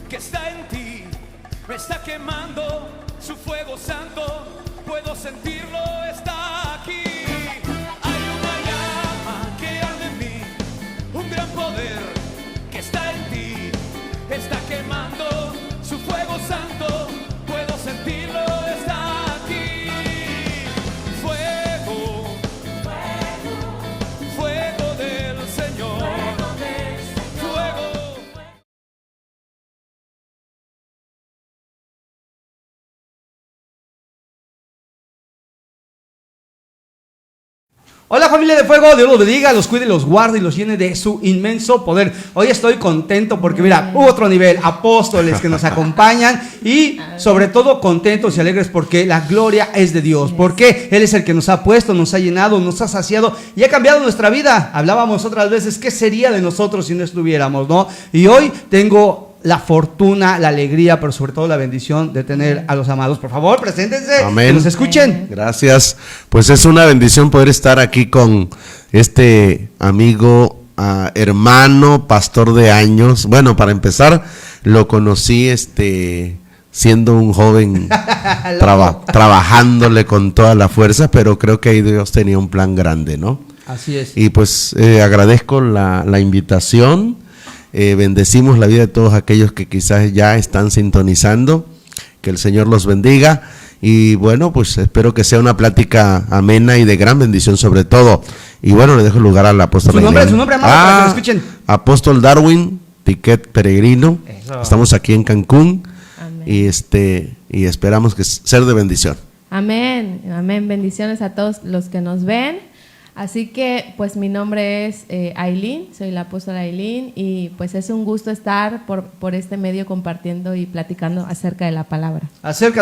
que está en ti me está quemando, su fuego santo, puedo sentirlo, está aquí. Hay una llama que arde en mí, un gran poder que está en ti, está quemando, su fuego santo, puedo sentirlo, está aquí. Fuego, fuego, fuego del Señor, fuego. Hola familia de Fuego, Dios los bendiga, los cuide, los guarde y los llene de su inmenso poder. Hoy estoy contento porque mira, otro nivel, apóstoles que nos acompañan y sobre todo contentos y alegres porque la gloria es de Dios, porque Él es el que nos ha puesto, nos ha llenado, nos ha saciado y ha cambiado nuestra vida. Hablábamos otras veces, ¿qué sería de nosotros si no estuviéramos, no? Y hoy tengo la fortuna, la alegría, pero sobre todo la bendición de tener a los amados. Por favor, preséntense, amén, que nos escuchen. Gracias, pues es una bendición poder estar aquí con este amigo, hermano, pastor de años. Bueno, para empezar, lo conocí siendo un joven trabajándole con toda la fuerza, pero creo que ahí Dios tenía un plan grande, ¿no? Así es. Y pues agradezco la invitación. Bendecimos la vida de todos aquellos que quizás ya están sintonizando, que el Señor los bendiga y bueno, pues espero que sea una plática amena y de gran bendición sobre todo. Y bueno, le dejo lugar al apóstol. Su nombre, amado, para que lo escuchen. Apóstol Darwin Tiquet Peregrino. Eso. Estamos aquí en Cancún. Amén. Y esperamos que ser de bendición. Amén, amén, bendiciones a todos los que nos ven. Así que, pues mi nombre es Aileen, soy la apóstola Aileen y pues es un gusto estar por este medio compartiendo y platicando acerca de la palabra.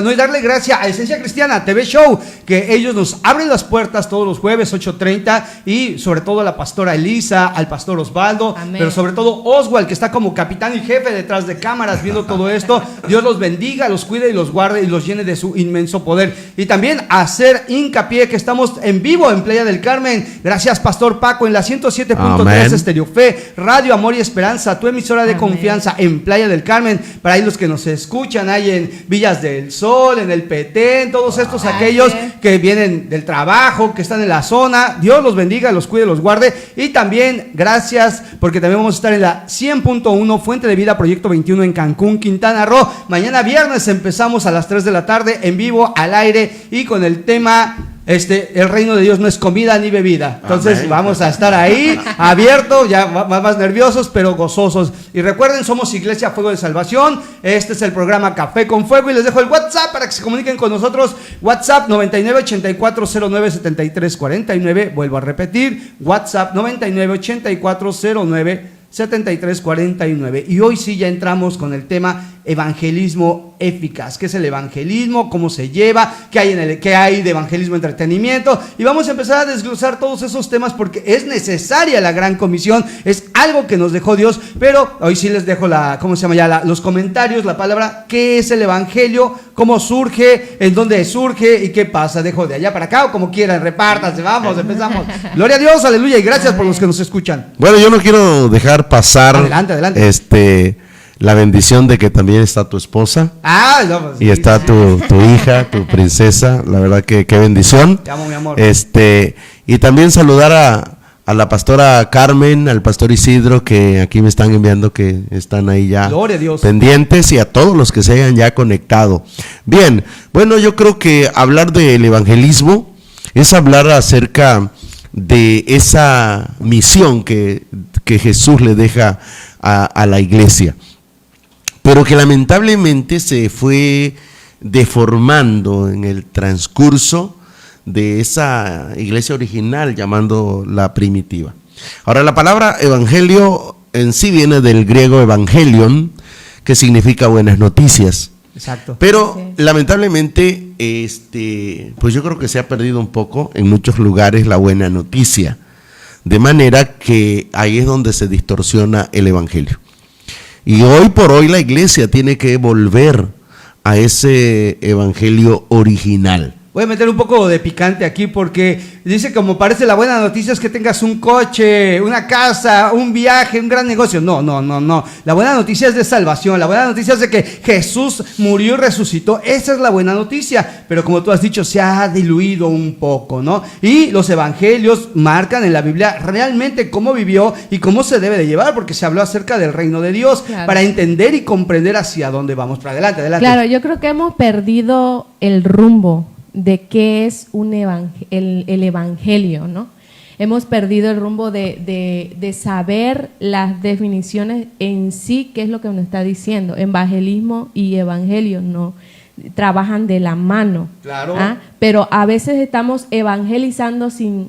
¿No? Y darle gracias a Esencia Cristiana TV Show, que ellos nos abren las puertas todos los jueves 8:30 y sobre todo a la pastora Elisa, al pastor Osvaldo, amén, pero sobre todo Oswald, que está como capitán y jefe detrás de cámaras viendo todo esto. Dios los bendiga, los cuide y los guarde y los llene de su inmenso poder. Y también hacer hincapié que estamos en vivo en Playa del Carmen. Gracias, Pastor Paco, en la 107.3 Estéreo Fe, Radio Amor y Esperanza, tu emisora de confianza en Playa del Carmen. Para ahí los que nos escuchan, hay en Villas del Sol, en el Petén, todos estos aquellos que vienen del trabajo, que están en la zona. Dios los bendiga, los cuide, los guarde. Y también gracias, porque también vamos a estar en la 100.1 Fuente de Vida, Proyecto 21 en Cancún, Quintana Roo. Mañana viernes empezamos a las 3 de la tarde, en vivo, al aire y con el tema... el reino de Dios no es comida ni bebida. Entonces amén, vamos a estar ahí abiertos, ya más nerviosos pero gozosos. Y recuerden, somos Iglesia Fuego de Salvación. Este es el programa Café con Fuego y les dejo el WhatsApp para que se comuniquen con nosotros. WhatsApp 9984097349. Vuelvo a repetir, WhatsApp 9984097349. Y hoy sí ya entramos con el tema evangelismo eficaz. ¿Qué es el evangelismo? ¿Cómo se lleva? ¿Qué hay de evangelismo entretenimiento? Y vamos a empezar a desglosar todos esos temas porque es necesaria la gran comisión, es algo que nos dejó Dios, pero hoy sí les dejo los comentarios, la palabra, ¿qué es el evangelio? ¿Cómo surge? ¿En dónde surge? ¿Y qué pasa? Dejo de allá para acá o como quieran, repártanse, vamos, empezamos. Gloria a Dios, aleluya y gracias por los que nos escuchan. Bueno, yo no quiero dejar pasar adelante. La bendición de que también está tu esposa y está tu hija, tu princesa. La verdad que qué bendición. Te amo, mi amor. Y también saludar a la pastora Carmen, al pastor Isidro, que aquí me están enviando que están ahí ya pendientes, y a todos los que se hayan ya conectado. Bien, bueno, yo creo que hablar del evangelismo es hablar acerca de esa misión que Jesús le deja a la iglesia, pero que lamentablemente se fue deformando en el transcurso de esa iglesia original, llamando la primitiva. Ahora, la palabra evangelio en sí viene del griego evangelion, que significa buenas noticias. Exacto. Pero lamentablemente, pues yo creo que se ha perdido un poco en muchos lugares la buena noticia, de manera que ahí es donde se distorsiona el evangelio. Y hoy por hoy la iglesia tiene que volver a ese evangelio original. Voy a meter un poco de picante aquí porque dice como parece la buena noticia es que tengas un coche, una casa, un viaje, un gran negocio. No. La buena noticia es de salvación. La buena noticia es de que Jesús murió y resucitó. Esa es la buena noticia. Pero como tú has dicho, se ha diluido un poco, ¿no? Y los evangelios marcan en la Biblia realmente cómo vivió y cómo se debe de llevar, porque se habló acerca del reino de Dios, claro, para entender y comprender hacia dónde vamos. Para adelante. Claro, yo creo que hemos perdido el rumbo de qué es el evangelio, ¿no? Hemos perdido el rumbo de saber las definiciones en sí, qué es lo que nos está diciendo. Evangelismo y evangelio no trabajan de la mano. Claro. ¿Ah? Pero a veces estamos evangelizando sin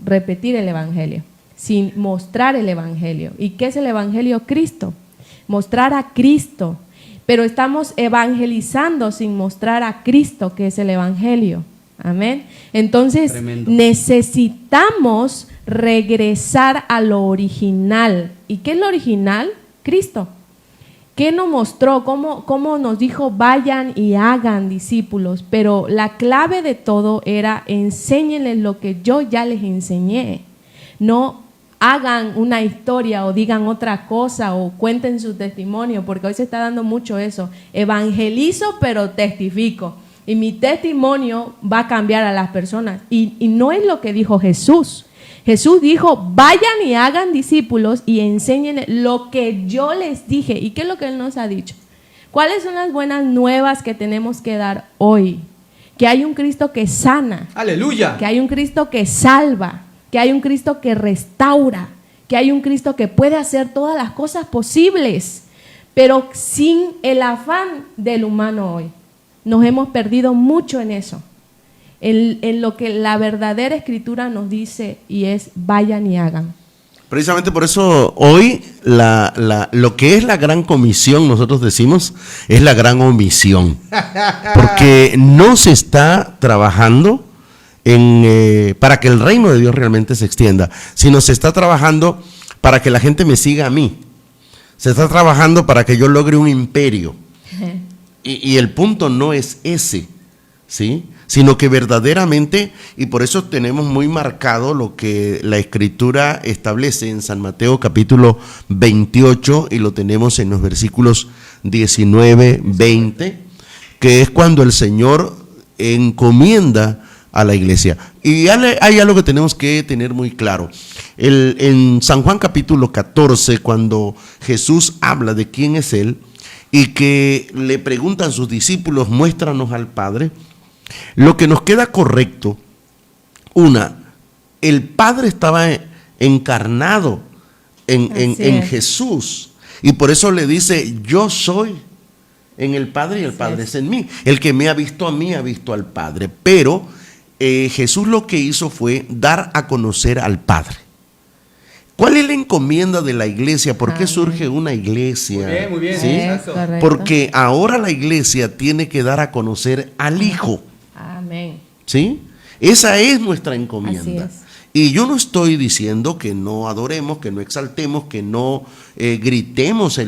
repetir el evangelio, sin mostrar el evangelio. ¿Y qué es el evangelio? Cristo. Mostrar a Cristo. Pero estamos evangelizando sin mostrar a Cristo, que es el evangelio. Amén. Entonces, tremendo. Necesitamos regresar a lo original. ¿Y qué es lo original? Cristo. ¿Qué nos mostró? ¿Cómo nos dijo vayan y hagan discípulos? Pero la clave de todo era enséñenles lo que yo ya les enseñé. No hagan una historia o digan otra cosa o cuenten su testimonio, porque hoy se está dando mucho eso. Evangelizo pero testifico. Y mi testimonio va a cambiar a las personas. Y no es lo que dijo Jesús. Jesús dijo, vayan y hagan discípulos y enseñen lo que yo les dije. ¿Y qué es lo que Él nos ha dicho? ¿Cuáles son las buenas nuevas que tenemos que dar hoy? Que hay un Cristo que sana. ¡Aleluya! Que hay un Cristo que salva. Que hay un Cristo que restaura. Que hay un Cristo que puede hacer todas las cosas posibles. Pero sin el afán del humano hoy. Nos hemos perdido mucho en eso. En lo que la verdadera escritura nos dice y es vayan y hagan. Precisamente por eso hoy lo que es la gran comisión, nosotros decimos, es la gran omisión. Porque no se está trabajando para que el reino de Dios realmente se extienda, sino se está trabajando para que la gente me siga a mí. Se está trabajando para que yo logre un imperio. Y el punto no es ese, ¿sí? Sino que verdaderamente, y por eso tenemos muy marcado lo que la Escritura establece en San Mateo capítulo 28, y lo tenemos en los versículos 19, 20, que es cuando el Señor encomienda a la iglesia. Y hay algo que tenemos que tener muy claro. En San Juan capítulo 14, cuando Jesús habla de quién es Él, y que le preguntan sus discípulos, muéstranos al Padre, lo que nos queda correcto, el Padre estaba encarnado en Jesús, y por eso le dice, yo soy en el Padre y el Padre es en mí. El que me ha visto a mí ha visto al Padre. Pero Jesús lo que hizo fue dar a conocer al Padre. ¿Cuál es la encomienda de la iglesia? ¿Por qué surge una iglesia? Muy bien, ¿sí? Porque ahora la iglesia tiene que dar a conocer al Hijo. Amén. ¿Sí? Esa es nuestra encomienda. Así es. Y yo no estoy diciendo que no adoremos, que no exaltemos, que no gritemos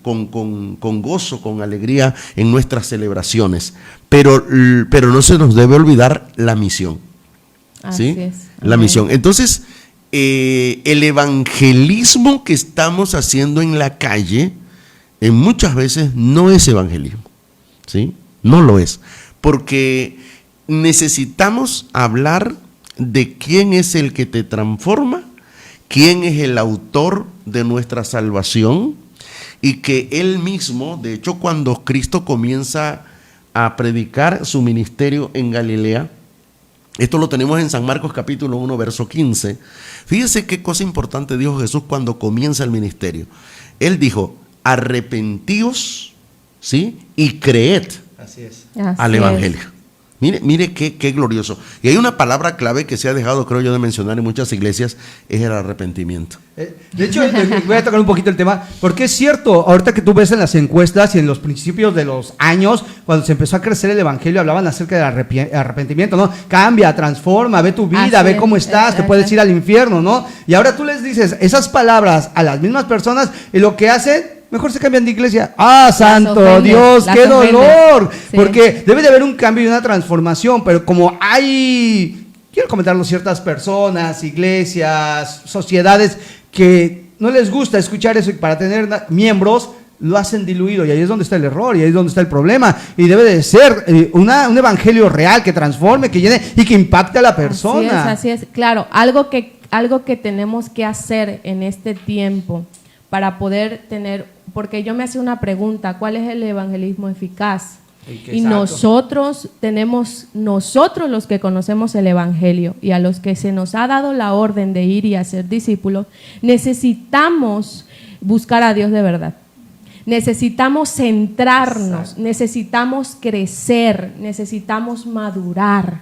con gozo, con alegría en nuestras celebraciones. Pero no se nos debe olvidar la misión. Así ¿sí? es. La misión. Entonces, el evangelismo que estamos haciendo en la calle, muchas veces no es evangelismo, ¿sí? No lo es, porque necesitamos hablar de quién es el que te transforma, quién es el autor de nuestra salvación, y que Él mismo, de hecho, cuando Cristo comienza a predicar su ministerio en Galilea, esto lo tenemos en San Marcos capítulo 1, verso 15. Fíjese qué cosa importante dijo Jesús cuando comienza el ministerio. Él dijo, arrepentíos, ¿sí? Y creed al evangelio. Mire qué glorioso. Y hay una palabra clave que se ha dejado, creo yo, de mencionar en muchas iglesias, es el arrepentimiento. De hecho, voy a tocar un poquito el tema, porque es cierto, ahorita que tú ves en las encuestas y en los principios de los años, cuando se empezó a crecer el evangelio, hablaban acerca del arrepentimiento, ¿no? Cambia, transforma, ve tu vida, ve cómo estás, te puedes ir al infierno, ¿no? Y ahora tú les dices esas palabras a las mismas personas y lo que hacen, mejor se cambian de iglesia. ¡Ah, santo Dios! ¡Qué dolor! Sí. Porque debe de haber un cambio y una transformación, pero como hay, quiero comentarlo, ciertas personas, iglesias, sociedades que no les gusta escuchar eso y para tener miembros lo hacen diluido, y ahí es donde está el error y ahí es donde está el problema, y debe de ser un evangelio real que transforme, que llene y que impacte a la persona. Así es. Claro, algo que tenemos que hacer en este tiempo para poder tener, porque yo me hacía una pregunta, ¿cuál es el evangelismo eficaz? Y nosotros los que conocemos el evangelio y a los que se nos ha dado la orden de ir y hacer discípulos, necesitamos buscar a Dios de verdad. Necesitamos centrarnos, necesitamos crecer, necesitamos madurar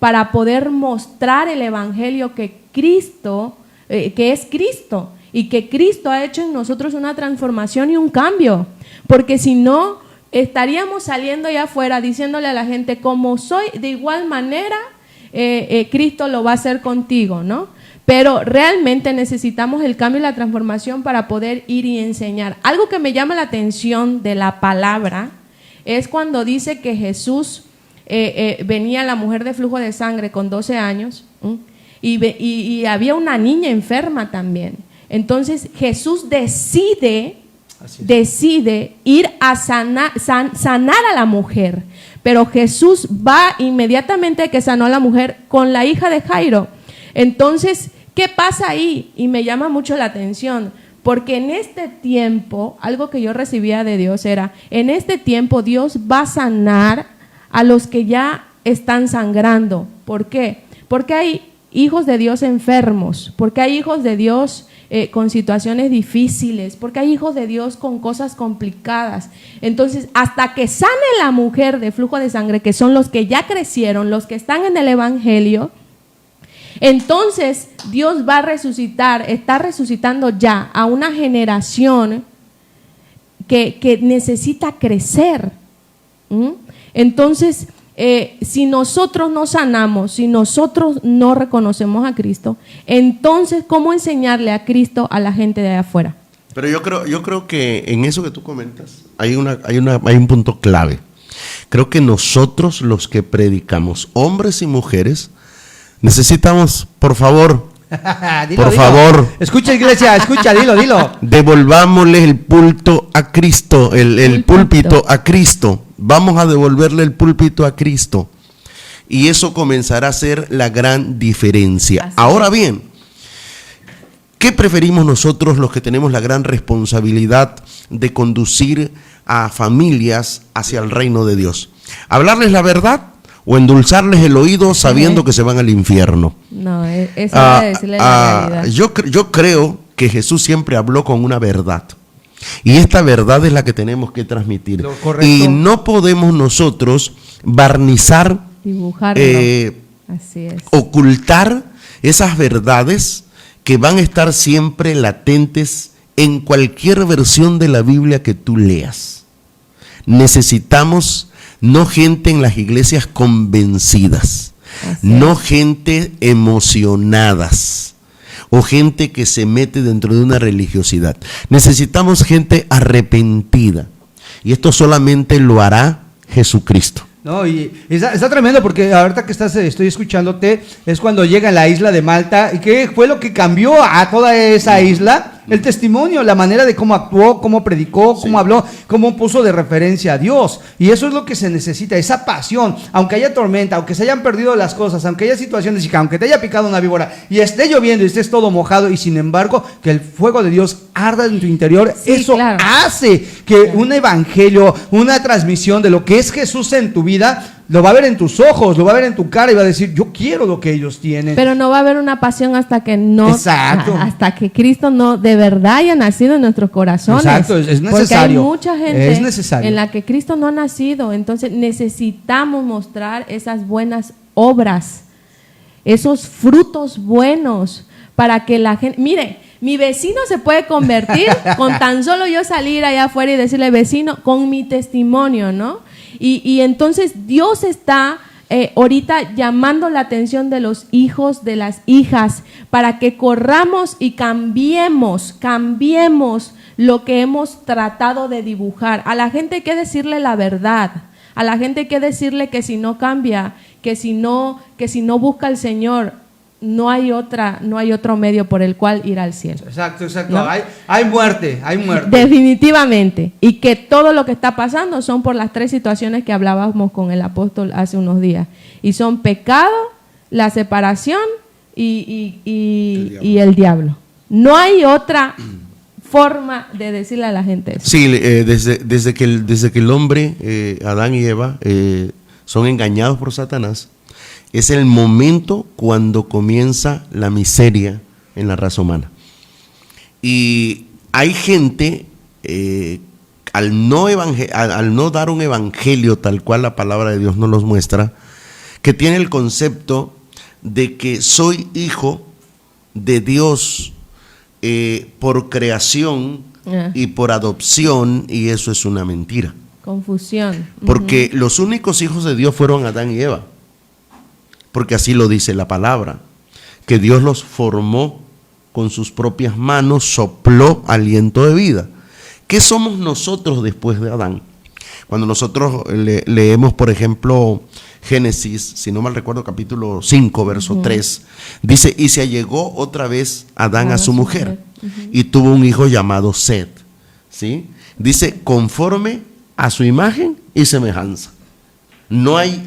para poder mostrar el evangelio que Cristo, que es Cristo, y que Cristo ha hecho en nosotros una transformación y un cambio, porque si no estaríamos saliendo allá afuera diciéndole a la gente, como soy, de igual manera Cristo lo va a hacer contigo, ¿no? Pero realmente necesitamos el cambio y la transformación para poder ir y enseñar. Algo que me llama la atención de la palabra es cuando dice que Jesús venía la mujer de flujo de sangre con 12 años y había una niña enferma también. Entonces Jesús decide ir a sanar a la mujer, pero Jesús va inmediatamente que sanó a la mujer con la hija de Jairo. Entonces, ¿qué pasa ahí? Y me llama mucho la atención, porque en este tiempo, algo que yo recibía de Dios era, en este tiempo Dios va a sanar a los que ya están sangrando. ¿Por qué? Porque hay hijos de Dios enfermos, porque hay hijos de Dios con situaciones difíciles, porque hay hijos de Dios con cosas complicadas. Entonces, hasta que sane la mujer de flujo de sangre, que son los que ya crecieron, los que están en el evangelio, entonces Dios va a resucitar, está resucitando ya a una generación que necesita crecer. Entonces, si nosotros no sanamos, si nosotros no reconocemos a Cristo, entonces ¿cómo enseñarle a Cristo a la gente de allá afuera? Pero yo creo que en eso que tú comentas hay un punto clave. Creo que nosotros, los que predicamos, hombres y mujeres, necesitamos, por favor, favor. Escucha, iglesia, escucha, dilo. Devolvámosle el púlpito a Cristo, el púlpito a Cristo. Vamos a devolverle el púlpito a Cristo. Y eso comenzará a ser la gran diferencia. Ahora bien, ¿qué preferimos nosotros los que tenemos la gran responsabilidad de conducir a familias hacia el reino de Dios? ¿Hablarles la verdad o endulzarles el oído sabiendo que se van al infierno? No, eso es decirle la realidad. Yo creo que Jesús siempre habló con una verdad. Y esta verdad es la que tenemos que transmitir. Y no podemos nosotros barnizar, ocultar esas verdades que van a estar siempre latentes en cualquier versión de la Biblia que tú leas. Necesitamos no gente en las iglesias convencidas, no gente emocionadas o gente que se mete dentro de una religiosidad. Necesitamos gente arrepentida, y esto solamente lo hará Jesucristo. No, y está tremendo, porque ahorita que estoy escuchándote, es cuando llega a la isla de Malta. ¿Y qué fue lo que cambió a toda esa isla? El testimonio, la manera de cómo actuó, cómo predicó, cómo habló, cómo puso de referencia a Dios. Y eso es lo que se necesita, esa pasión. Aunque haya tormenta, aunque se hayan perdido las cosas, aunque haya situaciones y aunque te haya picado una víbora y esté lloviendo y estés todo mojado, y sin embargo que el fuego de Dios arda en tu interior, eso hace que un evangelio, una transmisión de lo que es Jesús en tu vida, lo va a ver en tus ojos, lo va a ver en tu cara y va a decir, yo quiero lo que ellos tienen. Pero no va a haber una pasión hasta que hasta que Cristo no de verdad haya nacido en nuestros corazones. Exacto, es necesario. Porque hay mucha gente en la que Cristo no ha nacido. Entonces necesitamos mostrar esas buenas obras, esos frutos buenos, para que la gente, mire, mi vecino se puede convertir con tan solo yo salir allá afuera y decirle, vecino, con mi testimonio, ¿no? Y entonces Dios está ahorita llamando la atención de los hijos, de las hijas, para que corramos y cambiemos lo que hemos tratado de dibujar. A la gente hay que decirle la verdad, a la gente hay que decirle que si no cambia, que si no busca al Señor, no hay otro medio por el cual ir al cielo. Exacto. ¿No? Hay muerte. Definitivamente. Y que todo lo que está pasando son por las 3 situaciones que hablábamos con el apóstol hace unos días. Y son pecado, la separación y el diablo. No hay otra forma de decirle a la gente eso. Sí, desde que el hombre, Adán y Eva, son engañados por Satanás, es el momento cuando comienza la miseria en la raza humana. Y hay gente, al no dar un evangelio tal cual la palabra de Dios nos los muestra, que tiene el concepto de que soy hijo de Dios por creación y por adopción, y eso es una mentira. Confusión. Porque los únicos hijos de Dios fueron Adán y Eva. Porque así lo dice la palabra, que Dios los formó con sus propias manos, sopló aliento de vida. ¿Qué somos nosotros después de Adán? Cuando nosotros leemos, por ejemplo, Génesis, si no mal recuerdo, capítulo 5, verso 3, dice, y se allegó otra vez Adán a su mujer, y tuvo un hijo llamado Set, ¿sí? Dice, conforme a su imagen y semejanza.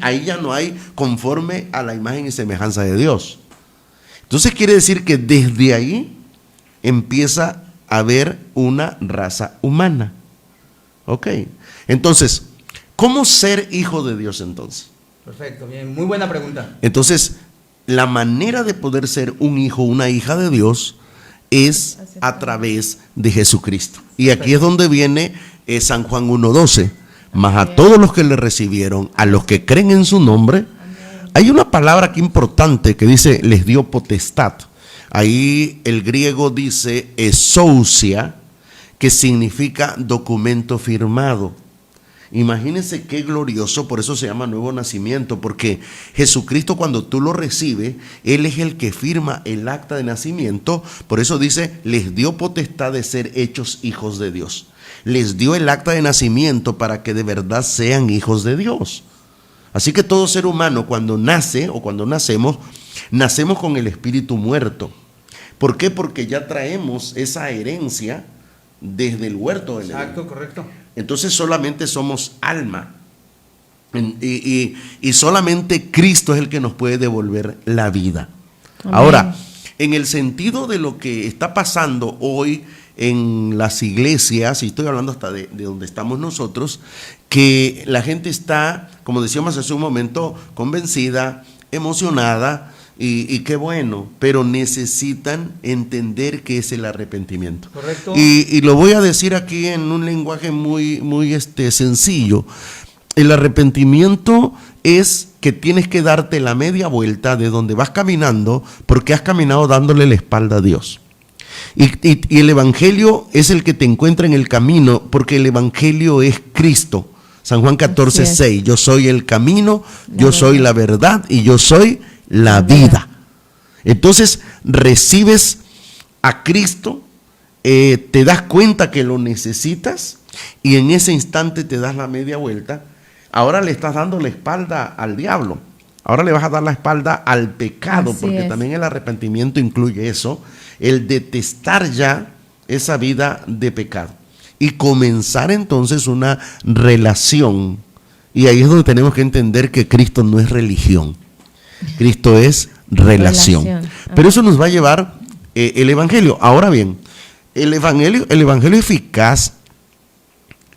Ahí ya no hay conforme a la imagen y semejanza de Dios. Entonces quiere decir que desde ahí empieza a haber una raza humana. Ok. Entonces, ¿cómo ser hijo de Dios entonces? Perfecto, bien, muy buena pregunta. Entonces, la manera de poder ser un hijo, una hija de Dios es a través de Jesucristo. Y aquí es donde viene San Juan 1:12. Mas a todos los que le recibieron, a los que creen en su nombre, hay una palabra aquí importante que dice, les dio potestad. Ahí el griego dice exousia, que significa documento firmado. Imagínense qué glorioso, por eso se llama nuevo nacimiento, porque Jesucristo, cuando tú lo recibes, Él es el que firma el acta de nacimiento. Por eso dice, les dio potestad de ser hechos hijos de Dios. Les dio el acta de nacimiento para que de verdad sean hijos de Dios. Así que todo ser humano cuando nace o cuando nacemos con el espíritu muerto. ¿Por qué? Porque ya traemos esa herencia desde el huerto del Edén. Exacto, correcto. Entonces solamente somos alma. Y solamente Cristo es el que nos puede devolver la vida. Amén. Ahora, en el sentido de lo que está pasando hoy en las iglesias, y estoy hablando hasta de donde estamos nosotros, que la gente está, como decíamos hace un momento, convencida, emocionada, y qué bueno, pero necesitan entender qué es el arrepentimiento. Correcto. Y lo voy a decir aquí en un lenguaje muy sencillo. El arrepentimiento es que tienes que darte la media vuelta de donde vas caminando, porque has caminado dándole la espalda a Dios. Y el evangelio es el que te encuentra en el camino, porque el evangelio es Cristo. San Juan 14:6, yo soy el camino, yo soy la verdad y yo soy la vida. Entonces recibes a Cristo, te das cuenta que lo necesitas y en ese instante te das la media vuelta. Ahora le estás dando la espalda al diablo. Ahora le vas a dar la espalda al pecado, porque también el arrepentimiento incluye eso, el detestar ya esa vida de pecado y comenzar entonces una relación. Y ahí es donde tenemos que entender que Cristo no es religión, Cristo es relación. Pero eso nos va a llevar el evangelio. Ahora bien, el evangelio eficaz,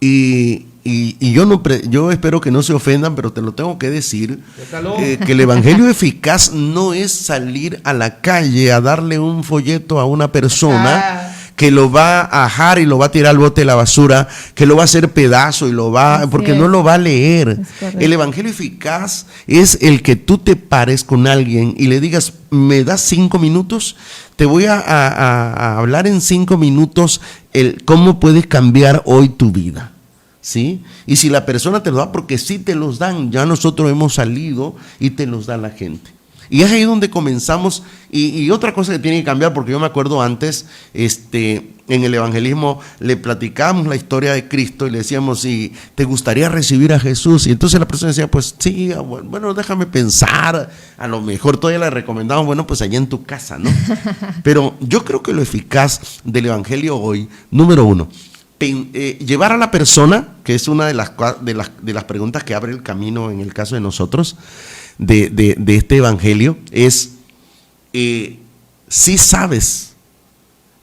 y yo espero que no se ofendan, pero te lo tengo que decir, que el evangelio eficaz no es salir a la calle a darle un folleto a una persona que lo va a ajar y lo va a tirar al bote de la basura, que lo va a hacer pedazo y porque no lo va a leer. El evangelio eficaz es el que tú te pares con alguien y le digas, ¿me das 5 minutos? Te voy a hablar en 5 minutos cómo puedes cambiar hoy tu vida. ¿sí? Y si la persona te lo da, porque sí te los dan, ya nosotros hemos salido y te los da la gente. Y es ahí donde comenzamos, y otra cosa que tiene que cambiar, porque yo me acuerdo antes, en el evangelismo le platicábamos la historia de Cristo y le decíamos, si te gustaría recibir a Jesús, y entonces la persona decía, pues sí, bueno, déjame pensar, a lo mejor todavía le recomendamos, bueno, pues allá en tu casa, ¿no? Pero yo creo que lo eficaz del evangelio hoy, número uno, llevar a la persona, que es una de las preguntas que abre el camino en el caso de nosotros, de este evangelio, es si sabes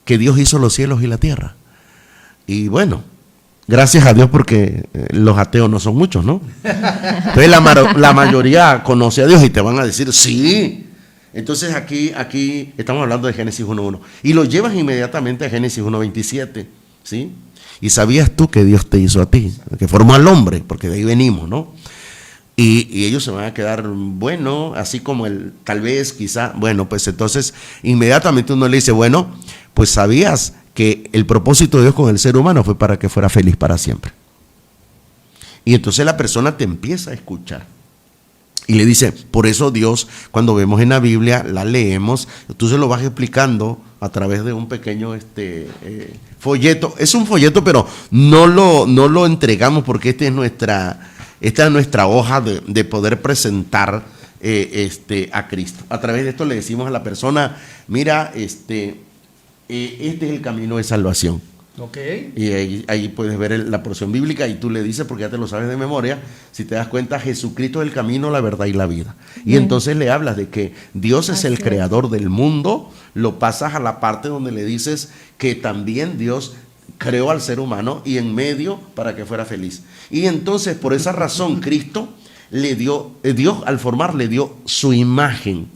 que Dios hizo los cielos y la tierra. Y bueno, gracias a Dios, porque los ateos no son muchos, ¿no? Entonces la mayoría conoce a Dios y te van a decir sí. Entonces aquí estamos hablando de Génesis 1:1 y lo llevas inmediatamente a Génesis 1:27, ¿sí? Y sabías tú que Dios te hizo a ti, que formó al hombre, porque de ahí venimos, ¿no? Y ellos se van a quedar, bueno, así como tal vez, quizá, bueno, pues entonces inmediatamente uno le dice, bueno, pues sabías que el propósito de Dios con el ser humano fue para que fuera feliz para siempre. Y entonces la persona te empieza a escuchar. Y le dice, por eso Dios, cuando vemos en la Biblia, la leemos, tú se lo vas explicando a través de un pequeño folleto. Es un folleto, pero no lo entregamos porque esta es nuestra hoja de poder presentar a Cristo. A través de esto le decimos a la persona, mira, este es el camino de salvación. Okay. Y ahí puedes ver la porción bíblica y tú le dices, porque ya te lo sabes de memoria, si te das cuenta, Jesucristo es el camino, la verdad y la vida. Y entonces le hablas de que Dios es el creador del mundo, lo pasas a la parte donde le dices que también Dios creó al ser humano y en medio para que fuera feliz. Y entonces por esa razón Cristo le dio, Dios al formar le dio su imagen.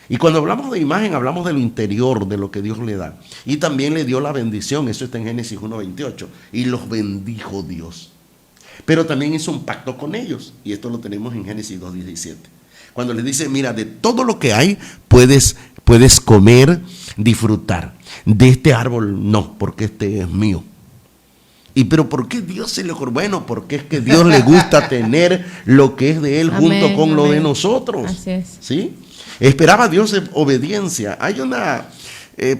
Y cuando hablamos de imagen, hablamos de lo interior, de lo que Dios le da. Y también le dio la bendición, eso está en Génesis 1:28. Y los bendijo Dios. Pero también hizo un pacto con ellos. Y esto lo tenemos en Génesis 2:17. Cuando les dice, mira, de todo lo que hay, puedes comer, disfrutar. De este árbol no, porque este es mío. Pero ¿por qué Dios se le ocurrió? Bueno, porque es que Dios le gusta tener lo que es de Él junto con lo de nosotros. Así es. ¿Sí? Esperaba Dios obediencia. Hay una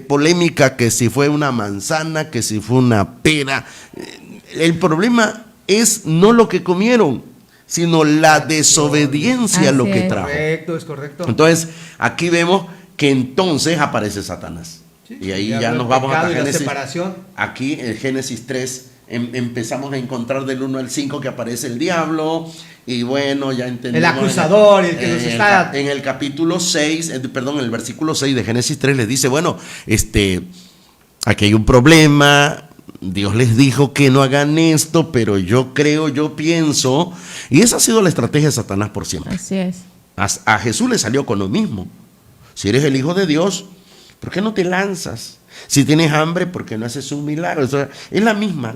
polémica que si fue una manzana, que si fue una pera. El problema es no lo que comieron, sino la desobediencia lo que trajo. Correcto, es correcto. Entonces, aquí vemos que entonces aparece Satanás. Sí, y ahí ya nos vamos a Génesis. Aquí en Génesis 3 empezamos a encontrar del 1 al 5 que aparece el diablo. Y bueno, ya entendemos. El acusador, el que nos está. En el capítulo 6, en el versículo 6 de Génesis 3 les dice, bueno, aquí hay un problema, Dios les dijo que no hagan esto, pero yo pienso, y esa ha sido la estrategia de Satanás por siempre. Así es. A Jesús le salió con lo mismo. Si eres el Hijo de Dios, ¿por qué no te lanzas? Si tienes hambre, ¿por qué no haces un milagro? O sea, es la misma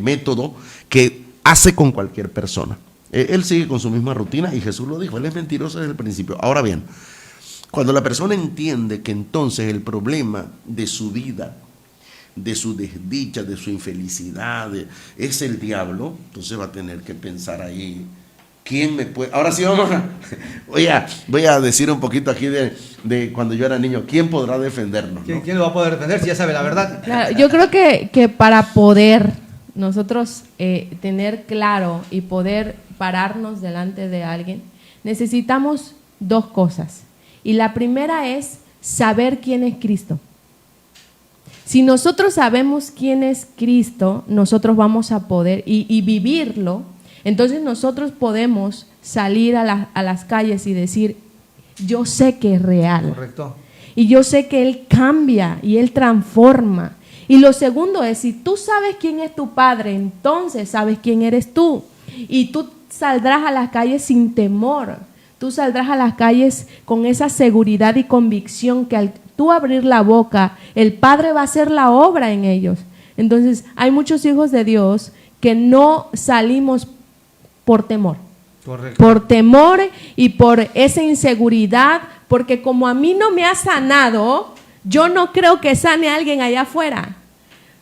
método que hace con cualquier persona. Él sigue con su misma rutina y Jesús lo dijo, él es mentiroso desde el principio. Ahora bien, cuando la persona entiende que entonces el problema de su vida, de su desdicha, de su infelicidad, es el diablo, entonces va a tener que pensar ahí, ¿quién me puede? Ahora sí voy a decir un poquito aquí de cuando yo era niño, ¿quién podrá defendernos? ¿Quién lo va a poder defender si ya sabe la verdad? Claro, yo creo que para poder nosotros tener claro y poder pararnos delante de alguien, necesitamos dos cosas. Y la primera es saber quién es Cristo. Si nosotros sabemos quién es Cristo, nosotros vamos a poder y vivirlo, entonces nosotros podemos salir a las calles y decir, yo sé que es real. Correcto. Y yo sé que Él cambia y Él transforma. Y lo segundo es, si tú sabes quién es tu Padre, entonces sabes quién eres tú. Y tú saldrás a las calles sin temor. Tú saldrás a las calles con esa seguridad y convicción que al tú abrir la boca, el Padre va a hacer la obra en ellos. Entonces, hay muchos hijos de Dios que no salimos por temor. Correcto. Por temor y por esa inseguridad, porque como a mí no me ha sanado, yo no creo que sane a alguien allá afuera.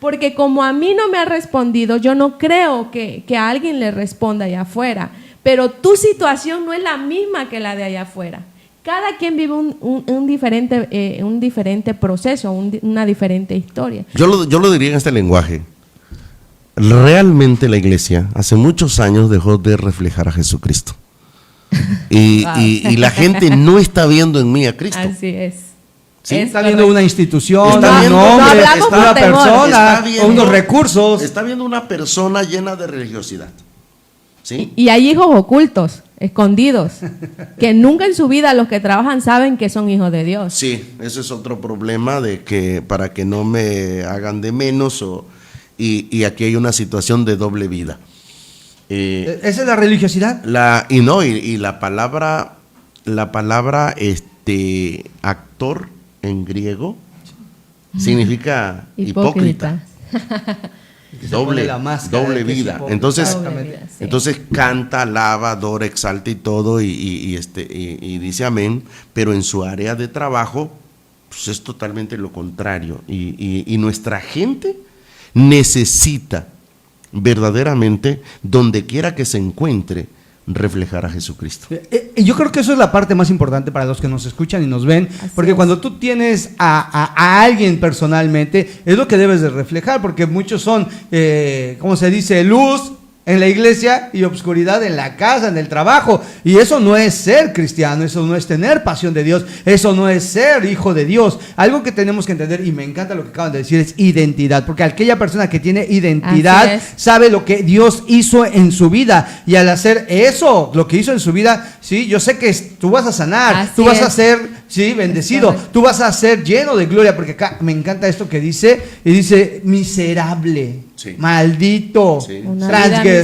Porque como a mí no me ha respondido, yo no creo que a alguien le responda allá afuera. Pero tu situación no es la misma que la de allá afuera. Cada quien vive un diferente proceso, una diferente historia. Yo lo diría en este lenguaje. Realmente la iglesia hace muchos años dejó de reflejar a Jesucristo. Y la gente no está viendo en mí a Cristo. Así es. Sí, está viendo una institución, está un viendo, nombre, una temor. persona, viendo, unos recursos. Está viendo una persona llena de religiosidad. ¿Sí? Y hay hijos ocultos, escondidos, que nunca en su vida los que trabajan saben que son hijos de Dios. Sí, ese es otro problema de que para que no me hagan de menos y aquí hay una situación de doble vida. Esa es la religiosidad. Y la palabra actor en griego significa hipócrita. Doble vida. Entonces canta, alaba, adora, exalta y todo y dice amén, pero en su área de trabajo pues es totalmente lo contrario y nuestra gente necesita verdaderamente, donde quiera que se encuentre, reflejar a Jesucristo. Yo creo que eso es la parte más importante para los que nos escuchan y nos ven, porque cuando tú tienes a alguien personalmente, es lo que debes de reflejar, porque muchos son, ¿cómo se dice? Luz en la iglesia y obscuridad en la casa, en el trabajo, y eso no es ser cristiano, eso no es tener pasión de Dios, eso no es ser hijo de Dios. Algo que tenemos que entender, y me encanta lo que acaban de decir, es identidad, porque aquella persona que tiene identidad sabe lo que Dios hizo en su vida, y al hacer eso, lo que hizo en su vida, sí, yo sé que tú vas a sanar, tú vas a ser, sí, bendecido, tú vas a ser lleno de gloria, porque acá me encanta esto que dice, y dice, miserable, maldito, transgresor,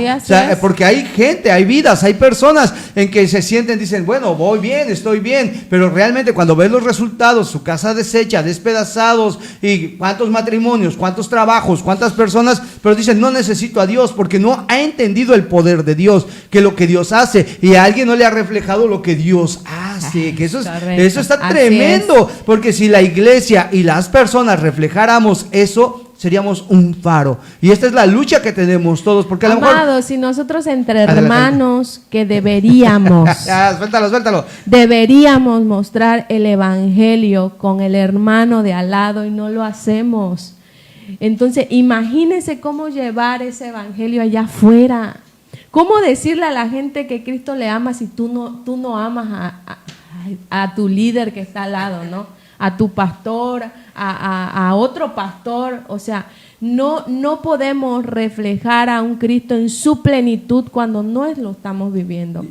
o sea, porque hay gente, hay vidas, hay personas en que se sienten, dicen, bueno, voy bien, estoy bien, pero realmente cuando ves los resultados, su casa deshecha, despedazados, y cuántos matrimonios, cuántos trabajos, cuántas personas, pero dicen, no necesito a Dios, porque no ha entendido el poder de Dios, que lo que Dios hace, y a alguien no le ha reflejado lo que Dios hace, que eso está tremendo, porque si la iglesia y las personas reflejáramos eso, seríamos un faro. Y esta es la lucha que tenemos todos, porque a lo mejor... Amados, si nosotros entre hermanos que deberíamos... suéltalo. Deberíamos mostrar el evangelio con el hermano de al lado y no lo hacemos. Entonces, imagínense cómo llevar ese evangelio allá afuera. ¿Cómo decirle a la gente que Cristo le ama si tú no amas a tu líder que está al lado, ¿no? A tu pastor, a otro pastor, o sea, no podemos reflejar a un Cristo en su plenitud cuando no lo estamos viviendo.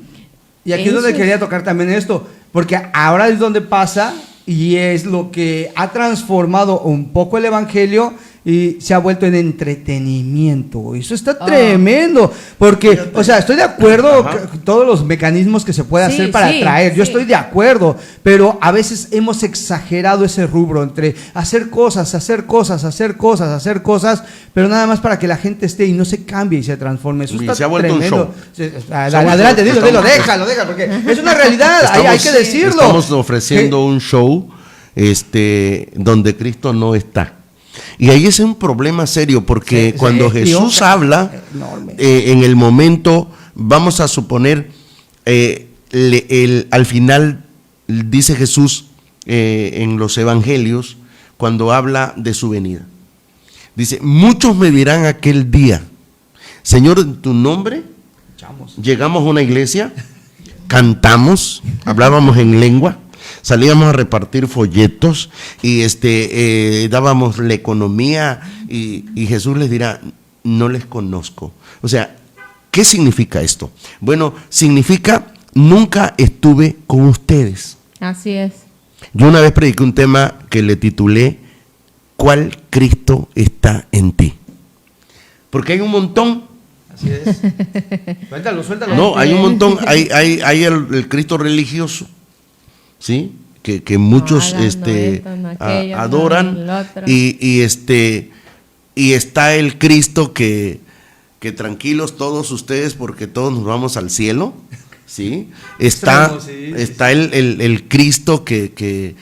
Y aquí es donde quería tocar también esto, porque ahora es donde pasa y es lo que ha transformado un poco el evangelio y se ha vuelto en entretenimiento. Eso está tremendo, porque, o sea, estoy de acuerdo con todos los mecanismos que se puede hacer para atraer, yo estoy de acuerdo, pero a veces hemos exagerado ese rubro entre hacer cosas, pero nada más para que la gente esté y no se cambie y se transforme. Eso está se ha vuelto tremendo. un show. Adelante, dilo, déjalo, porque es una realidad, hay que decirlo. Estamos ofreciendo un show donde Cristo no está. Y ahí es un problema serio, porque cuando Jesús habla, en el momento, vamos a suponer, al final dice Jesús en los evangelios, cuando habla de su venida, dice, muchos me dirán aquel día, Señor, en tu nombre llegamos a una iglesia, cantamos, hablábamos en lengua, salíamos a repartir folletos y dábamos la economía y Jesús les dirá, no les conozco. O sea, ¿qué significa esto? Bueno, significa, nunca estuve con ustedes. Así es. Yo una vez prediqué un tema que le titulé, ¿cuál Cristo está en ti? Porque hay un montón. Así es. Suéltalo. No, hay un montón, hay el Cristo religioso, ¿sí? Que muchos adoran y está el Cristo que tranquilos todos ustedes porque todos nos vamos al cielo, ¿sí? Está el Cristo que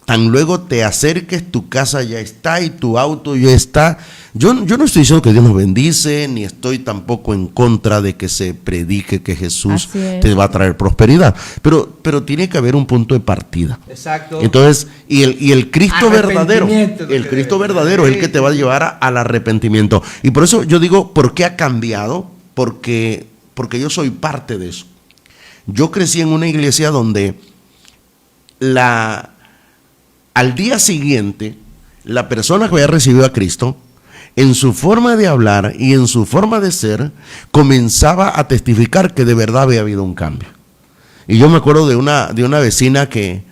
tan luego te acerques, tu casa ya está y tu auto ya está. Yo no estoy diciendo que Dios nos bendice, ni estoy tampoco en contra de que se predique que Jesús te va a traer prosperidad, pero tiene que haber un punto de partida. Exacto. Entonces, y el Cristo verdadero, el Cristo verdadero es el que te va a llevar al arrepentimiento. Y por eso yo digo, ¿por qué ha cambiado? Porque yo soy parte de eso. Yo crecí en una iglesia donde al día siguiente, la persona que había recibido a Cristo, en su forma de hablar y en su forma de ser, comenzaba a testificar que de verdad había habido un cambio. Y yo me acuerdo de una vecina que